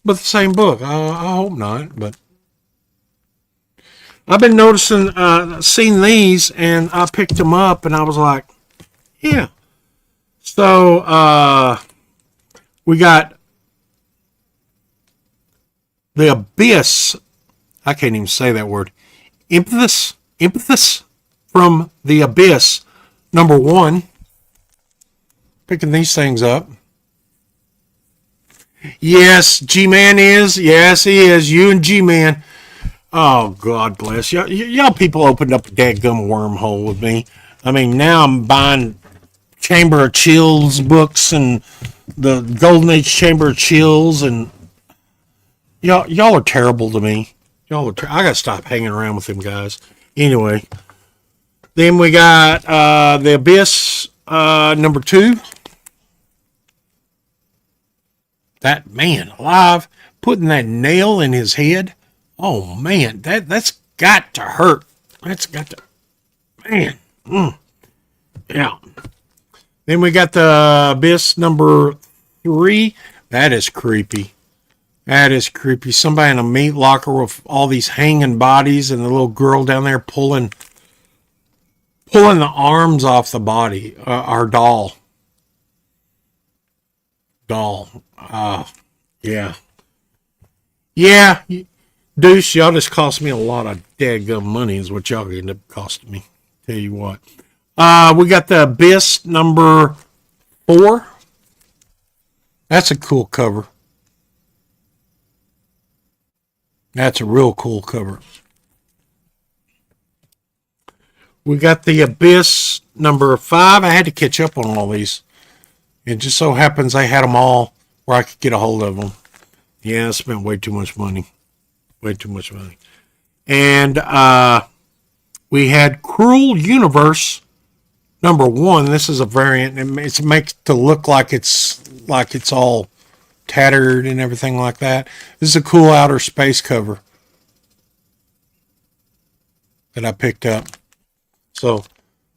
the same book. I hope not, but I've been noticing, seen these, and I picked them up, and I was like, yeah. So, we got The Abyss. I can't even say that word. Impetus from The Abyss, number 1. Picking these things up. Yes, G-Man is. Yes, he is. You and G-Man. Oh, God bless you. Y'all people opened up a dadgum wormhole with me. I mean, now I'm buying Chamber of Chills books and the Golden Age Chamber of Chills, and y'all are terrible to me. I gotta stop hanging around with them guys. Anyway, then we got The Abyss, number 2. That man alive, putting that nail in his head. Oh man, that's got to hurt. That's got to, man. Yeah. Then we got The Abyss number 3. That is creepy. Somebody in a meat locker with all these hanging bodies, and the little girl down there pulling the arms off the body. Our doll. Yeah. Deuce, y'all just cost me a lot of dadgum money is what y'all end up costing me. Tell you what. We got The Abyss number 4. That's a cool cover. That's a real cool cover. We got The Abyss number 5. I had to catch up on all these. It just so happens I had them all where I could get a hold of them. Yeah, I spent way too much money. And we had Cruel Universe number 1. This is a variant. It makes it to look like it's all tattered and everything like that. This is a cool outer space cover that I picked up. So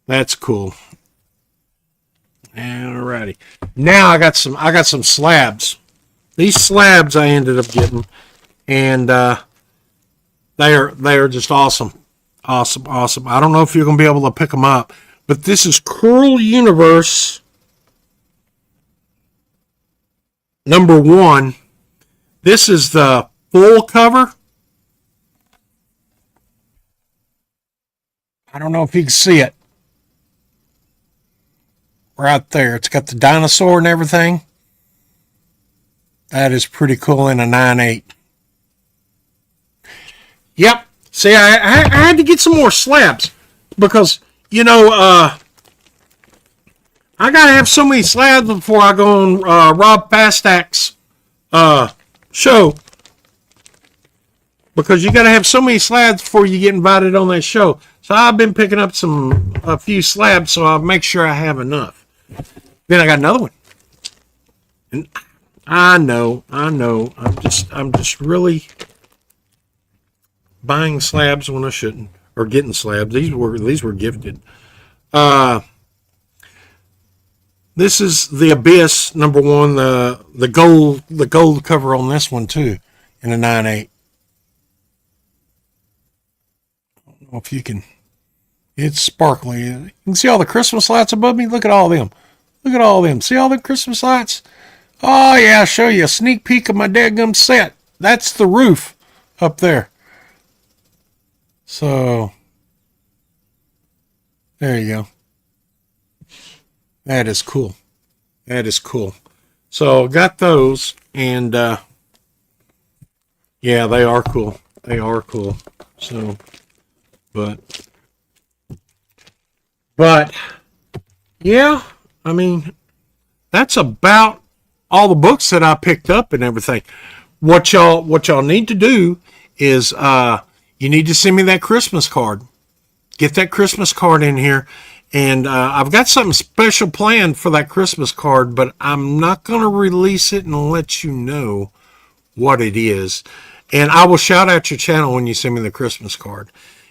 that's cool. Alrighty. Now I got some slabs. These slabs I ended up getting, and they are just awesome. Awesome. I don't know if you're gonna be able to pick them up, but this is Cruel Universe number 1. This is the full cover. I don't know if you can see it. Right there. It's got the dinosaur and everything. That is pretty cool in a 9/8. Yep. See, I had to get some more slabs because, I got to have so many slabs before I go on Rob Fastak's show, because you got to have so many slabs before you get invited on that show. So I've been picking up a few slabs, so I'll make sure I have enough. Then I got another one. And I know. I'm just really buying slabs when I shouldn't, or getting slabs. These were gifted. Uh, this is The Abyss, number one. The gold cover on this one too, in a 9/8. I don't know if you can. It's sparkly. You can see all the Christmas lights above me. Look at all them. Look at all them. See all the Christmas lights? Oh yeah, I'll show you a sneak peek of my dadgum set. That's the roof up there. So there you go. That is cool. That is cool. So got those, and yeah, they are cool. They are cool. So, but yeah, I mean, that's about all the books that I picked up and everything. What y'all need to do is you need to send me that Christmas card. Get that Christmas card in here. And I've got something special planned for that Christmas card, but I'm not going to release it and let you know what it is. And I will shout out your channel when you send me the Christmas card.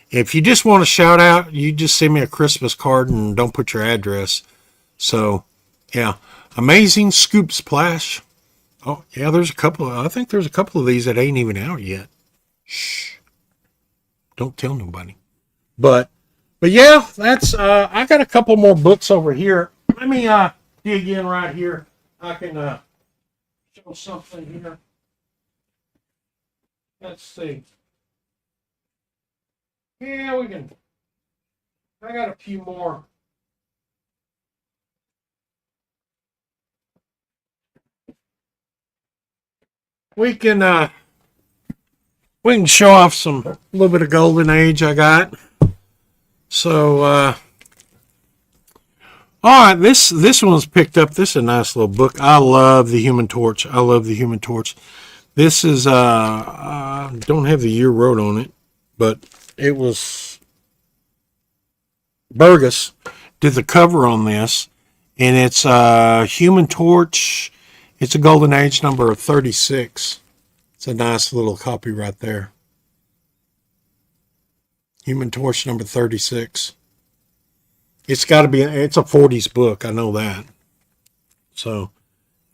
If you just want to shout out, you just send me a Christmas card and don't put your address. So, yeah. Amazing Scoop Splash. Oh, yeah, there's a couple. I think there's a couple of these that ain't even out yet. Shh. Don't tell nobody. But yeah, that's I got a couple more books over here. Let me dig in right here. I can show something here. Let's see. Yeah, we can. I got a few more. We can show off a little bit of Golden Age I got. So, all right, this one was picked up. This is a nice little book. I love the Human Torch. I love the Human Torch. This is, I don't have the year wrote on it, but it was Burgess did the cover on this, and it's Human Torch. It's a Golden Age number 36. It's a nice little copy right there. Human Torch number 36. It's got to be, it's a 40s book. I know that. So,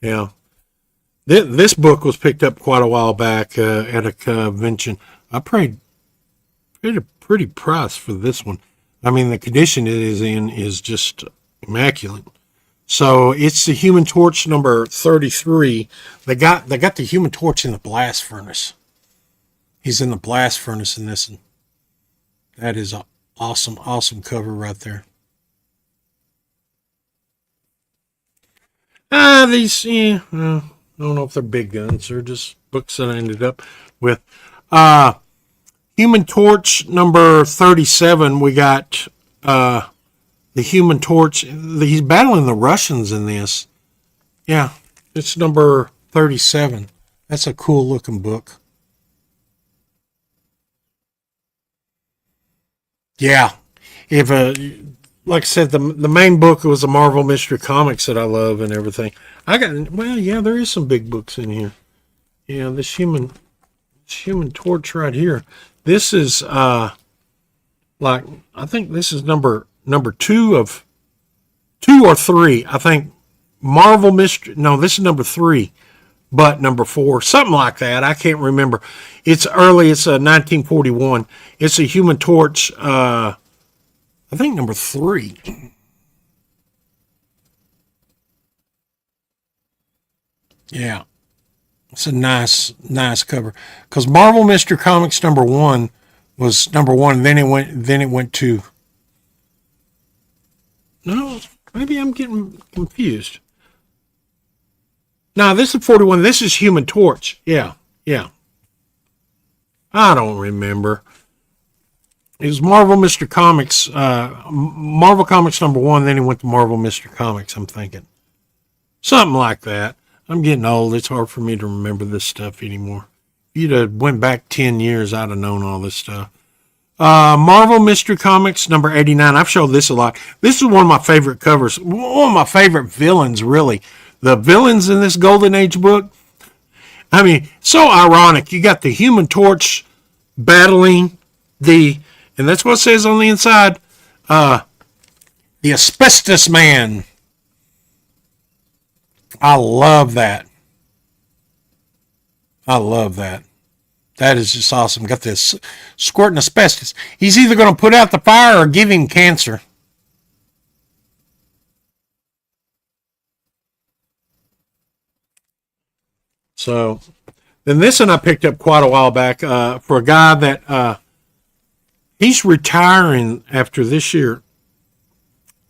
yeah. This book was picked up quite a while back at a convention. I paid a pretty price for this one. I mean, the condition it is in is just immaculate. So it's the Human Torch number 33. They got the Human Torch in the blast furnace. He's in the blast furnace in this one. That is an awesome, awesome cover right there. These, yeah, I don't know if they're big guns. They're just books that I ended up with. Human Torch number 37. We got the Human Torch. He's battling the Russians in this. Yeah, it's number 37. That's a cool looking book. Yeah, if like I said, the main book was the Marvel Mystery Comics that I love and everything. Yeah, there is some big books in here. Yeah, this Human Torch right here. This is I think this is number 2 of 2 or 3. I think Marvel Mystery. No, this is number 3. But number 4, something like that. I can't remember. It's early. It's 1941. It's a Human Torch. I think number 3. Yeah, it's a nice cover. Because Marvel Mystery Comics number 1 was number 1. Then it went to. No, maybe I'm getting confused. No, this is 41. This is Human Torch. Yeah. I don't remember. It was Marvel Mystery Comics, Marvel Comics number 1, then he went to Marvel Mystery Comics, I'm thinking. Something like that. I'm getting old. It's hard for me to remember this stuff anymore. If you'd have went back 10 years, I'd have known all this stuff. Marvel Mystery Comics number 89. I've showed this a lot. This is one of my favorite covers. One of my favorite villains, really. The villains in this Golden Age book, I mean, so ironic. You got the Human Torch battling and that's what it says on the inside, The Asbestos Man. I love that. I love that. That is just awesome. Got this squirting asbestos. He's either going to put out the fire or give him cancer. So, then this one I picked up quite a while back for a guy that he's retiring after this year.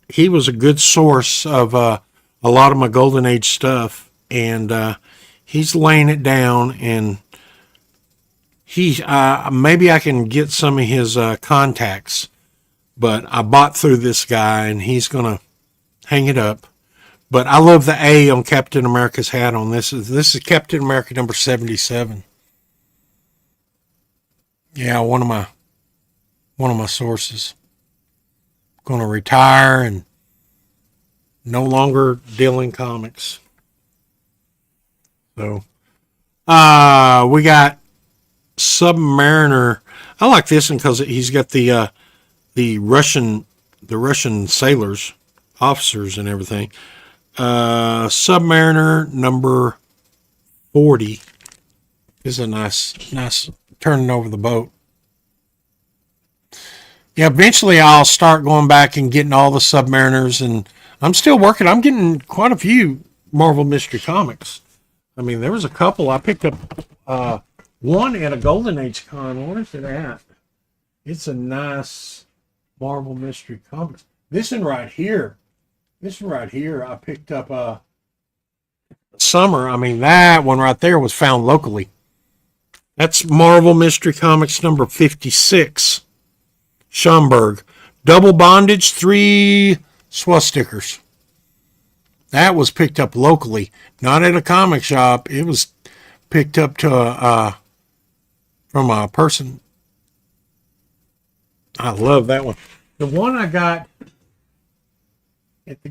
He was a good source of a lot of my Golden Age stuff, and he's laying it down. And he maybe I can get some of his contacts, but I bought through this guy, and he's gonna hang it up. But I love the A on Captain America's hat on this. This is Captain America number 77. Yeah, one of my sources. Going to retire and no longer dealing comics. So, we got Submariner. I like this one because he's got the Russian sailors, officers, and everything. Submariner number 40 is a nice turning over the boat. Yeah, eventually I'll start going back and getting all the Submariners, and I'm still working. I'm getting quite a few Marvel Mystery Comics. I mean, there was a couple. I picked up one at a Golden Age con. Where's it at? It's a nice Marvel Mystery Comics. This one right here, I picked up summer. I mean, that one right there was found locally. That's Marvel Mystery Comics number 56. Schomburg. Double bondage, 3 swastikas. That was picked up locally, not at a comic shop. It was picked up to from a person. I love that one. The one I got at the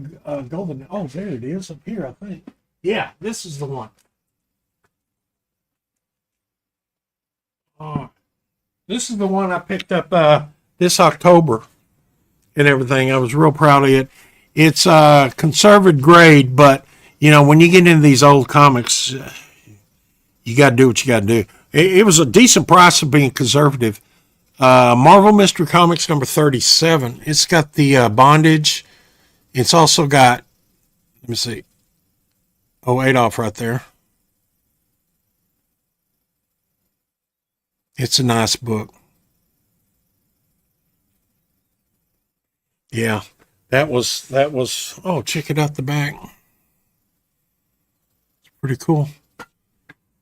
Golden... Oh, there it is up here, I think. Yeah, this is the one. This is the one I picked up this October and everything. I was real proud of it. It's conservative grade, but, you know, when you get into these old comics, you got to do what you got to do. It was a decent price of being conservative. Marvel Mystery Comics number 37. It's got the bondage. It's also got, let me see, Adolf right there. It's a nice book. Yeah, that was, oh, check it out the back. It's pretty cool.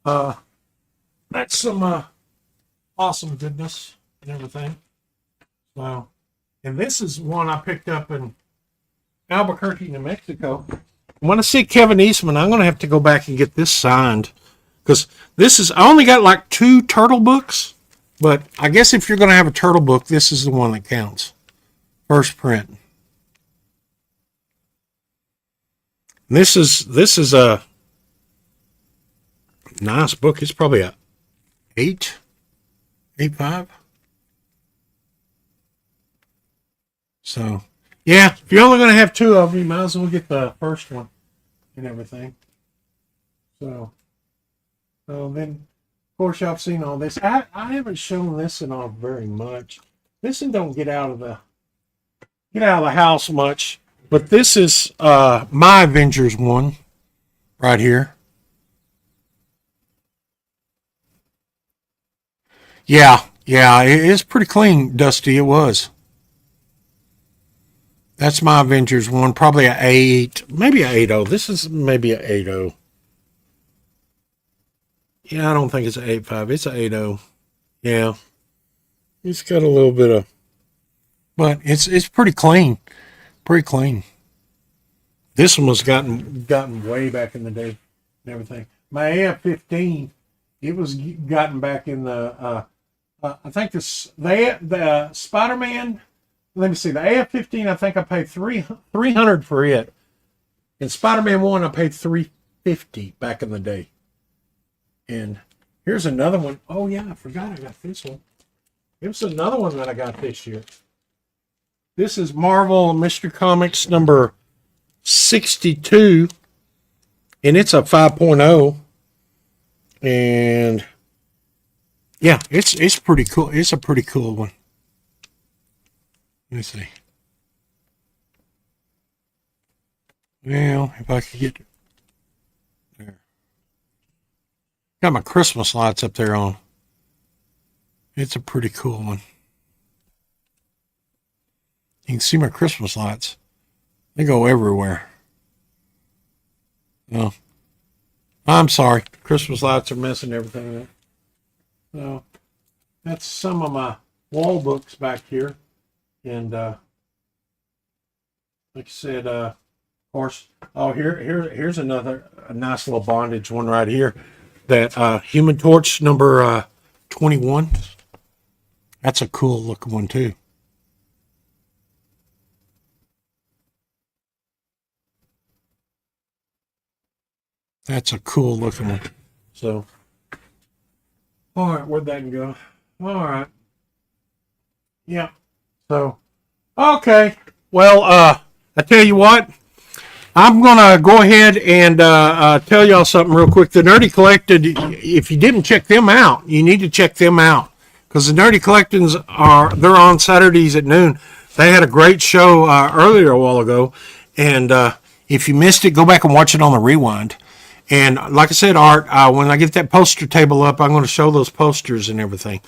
That's some awesome goodness and everything. So, and this is one I picked up in Albuquerque, New Mexico. When I see Kevin Eastman, I'm going to have to go back and get this signed. Because this is, I only got like 2 turtle books. But I guess if you're going to have a turtle book, this is the one that counts. First print. This is a nice book. It's probably a 8.5. So, yeah, if you're only going to have 2 of them, you might as well get the first one and everything. So then, of course, y'all have seen all this. I haven't shown this one off very much. This one don't get out of the house much, but this is my Avengers one right here. Yeah, it's pretty clean, Dusty. It was. That's my Avengers one, probably a 8, maybe a 8.0. This is maybe a 8.0. Yeah, I don't think it's an 8.5. It's an 8.0. Yeah, it's got a little bit of, but it's pretty clean, pretty clean. This one was gotten way back in the day and everything. My AF-15, it was gotten back in the I think the Spider-Man. Let me see. The AF-15, I think I paid $300 for it. And Spider-Man 1, I paid $350 back in the day. And here's another one. Oh, yeah, I forgot I got this one. It was another one that I got this year. This is Marvel Mystery Comics number 62, and it's a 5.0. And yeah, it's pretty cool. It's a pretty cool one. Let me see. Well, if I could get there. Got my Christmas lights up there on. It's a pretty cool one. You can see my Christmas lights. They go everywhere. Oh, I'm sorry. Christmas lights are messing everything up. So that's some of my wall books back here. And like I said, of course, oh, here's another a nice little bondage one right here. That Human Torch number 21. That's a cool looking one too. That's a cool looking one. So, all right, where'd that go? All right. Yeah. So, okay. Well, I tell you what, I'm going to go ahead and tell y'all something real quick. The Nerdy Collected, if you didn't check them out, you need to check them out. Because the Nerdy Collectings they're on Saturdays at noon. They had a great show earlier a while ago. And if you missed it, go back and watch it on the rewind. And like I said, Art, when I get that poster table up, I'm going to show those posters and everything.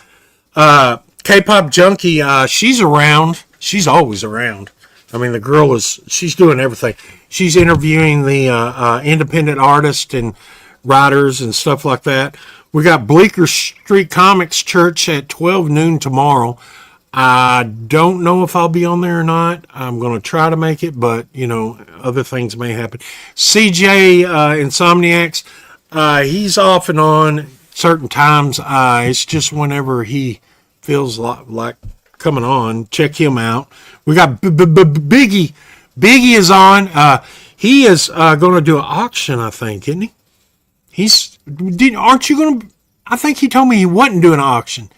K-Pop Junkie, she's around. She's always around. I mean, the girl she's doing everything. She's interviewing the independent artists and writers and stuff like that. We got Bleecker Street Comics Church at 12 noon tomorrow. I don't know if I'll be on there or not. I'm going to try to make it, but, other things may happen. CJ Insomniacs, he's off and on certain times. It's just whenever he feels like coming on. Check him out. We got Biggie. Biggie is on. He is going to do an auction, I think, isn't he? Aren't you going to... I think he told me he wasn't doing an auction.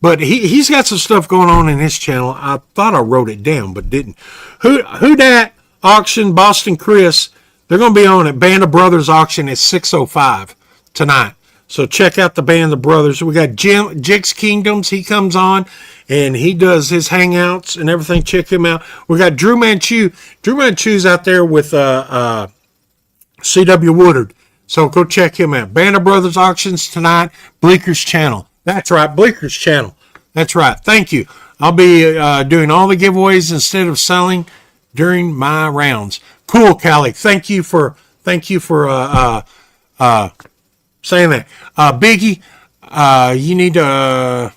But he's got some stuff going on in his channel. I thought I wrote it down, but didn't. Who Dat auction, Boston Chris, they're going to be on at Band of Brothers auction at 6:05 tonight. So check out the Band of Brothers. We got Jigs Kingdoms. He comes on and he does his hangouts and everything. Check him out. We got Drew Manchu. Drew Manchu's out there with C.W. Woodard. So go check him out. Band of Brothers auctions tonight. Bleeker's channel. That's right, Bleeker's channel. That's right. Thank you. I'll be doing all the giveaways instead of selling during my rounds. Cool, Callie. Thank you for saying that. Biggie, you need to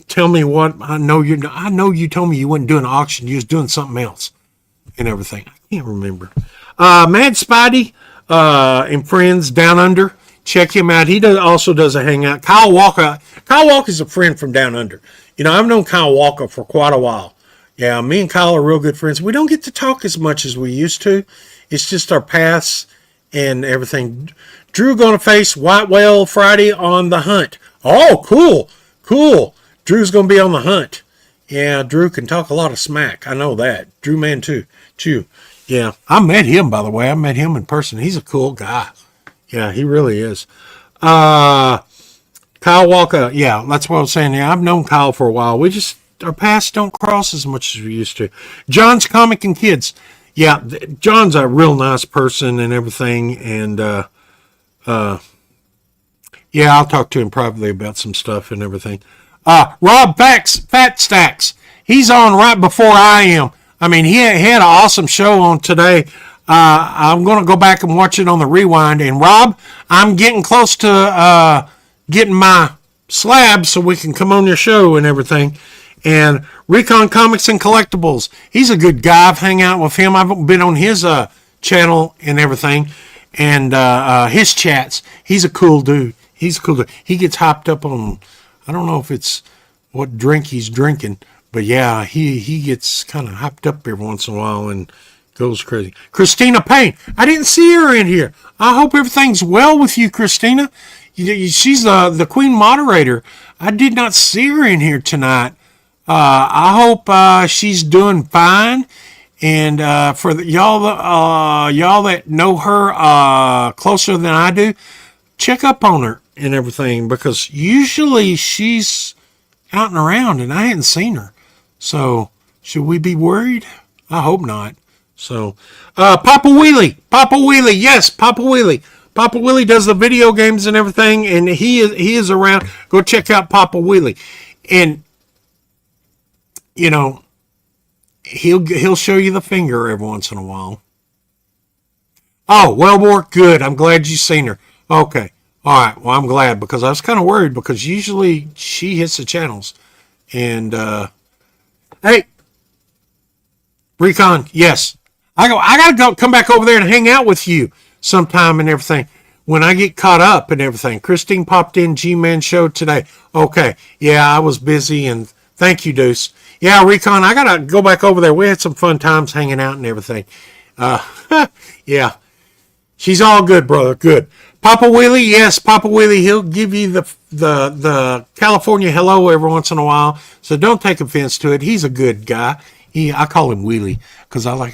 tell me what I know. You told me you wasn't doing an auction. You was doing something else and everything. I can't remember. Mad Spidey and friends down under. Check him out. He also does a hangout. Kyle Walker. Kyle Walker's a friend from down under. I've known Kyle Walker for quite a while. Yeah, me and Kyle are real good friends. We don't get to talk as much as we used to. It's just our paths and everything. Drew going to face White Whale Friday on The Hunt. Oh, cool. Drew's going to be on The Hunt. Yeah, Drew can talk a lot of smack. I know that. Drew Man too. Chew. Yeah, I met him, by the way. I met him in person. He's a cool guy. Yeah, he really is. Kyle Walker, yeah, that's what I was saying. Yeah, I've known Kyle for a while. Our paths don't cross as much as we used to. John's Comic and Kids. Yeah, John's a real nice person and everything. And, yeah, I'll talk to him privately about some stuff and everything. Rob Fat Stacks. He's on right before I am. I mean, he had an awesome show on today. I'm going to go back and watch it on the rewind. And Rob, I'm getting close to getting my slab so we can come on your show and everything. And Recon Comics and Collectibles. He's a good guy. I've hung out with him. I've been on his channel and everything. And his chats. He's a cool dude. He gets hopped up on, I don't know if it's what drink he's drinking. But yeah, he gets kind of hopped up every once in a while and goes crazy. Christina Payne. I didn't see her in here. I hope everything's well with you, Christina. She's the queen moderator. I did not see her in here tonight. I hope she's doing fine. And for y'all that know her closer than I do, check up on her and everything, because usually she's out and around and I hadn't seen her. So should we be worried? I hope not. So Papa Wheelie, yes, Papa Wheelie does the video games and everything, and he is around. Go check out Papa Wheelie. And you know, he'll show you the finger every once in a while. Oh, Wellbore, good. I'm glad you seen her. Okay. All right. Well, I'm glad, because I was kind of worried, because usually she hits the channels. And hey, Recon, yes. I gotta go come back over there and hang out with you sometime and everything. When I get caught up and everything. Christine popped in G-Man show today. Okay. Yeah, I was busy, and thank you, Deuce. Yeah, Recon, I gotta go back over there. We had some fun times hanging out and everything. Yeah. She's all good, brother. Good. Papa Wheelie, yes, Papa Wheelie, he'll give you the California hello every once in a while. So don't take offense to it. He's a good guy. I call him Wheelie because I like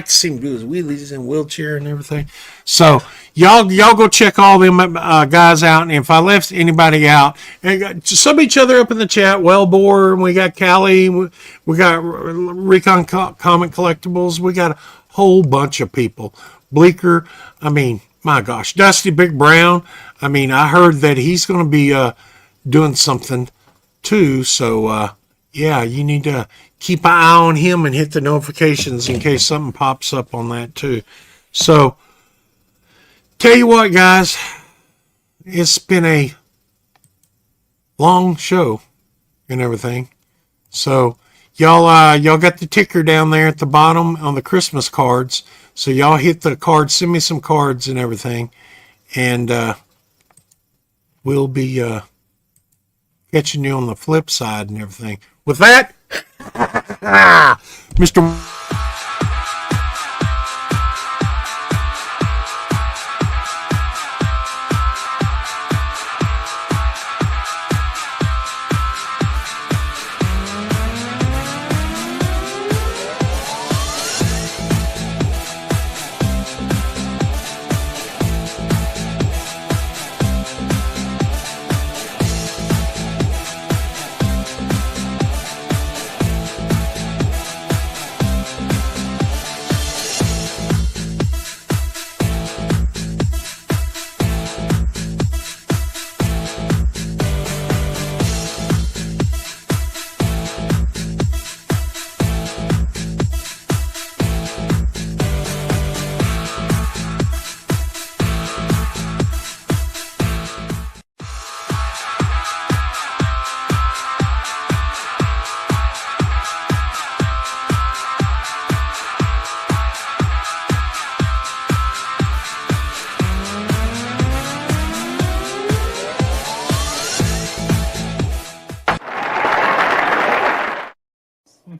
to see him do his wheelies in wheelchair and everything. So y'all go check all them guys out. And if I left anybody out, sub each other up in the chat. Wellbore, we got Callie, we got Recon Comic Collectibles, we got a whole bunch of people. Bleeker, I mean, my gosh, Dusty Big Brown. I mean, I heard that he's going to be doing something too. So yeah, you need to keep an eye on him and hit the notifications in case something pops up on that too. So, tell you what, guys, it's been a long show and everything. So, y'all got the ticker down there at the bottom on the Christmas cards. So y'all hit the cards, send me some cards and everything, and we'll be catching you on the flip side and everything. With that, Mr.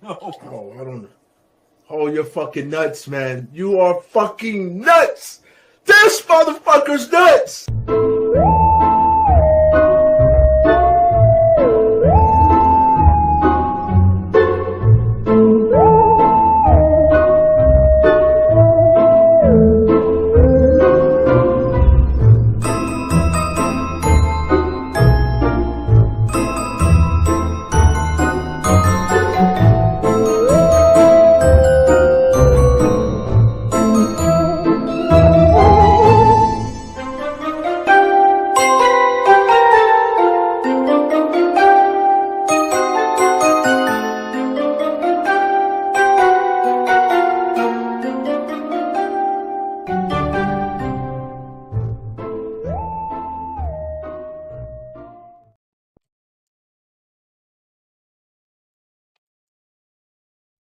Oh, I don't know. Oh, you're fucking nuts, man. You are fucking nuts. This motherfucker's nuts.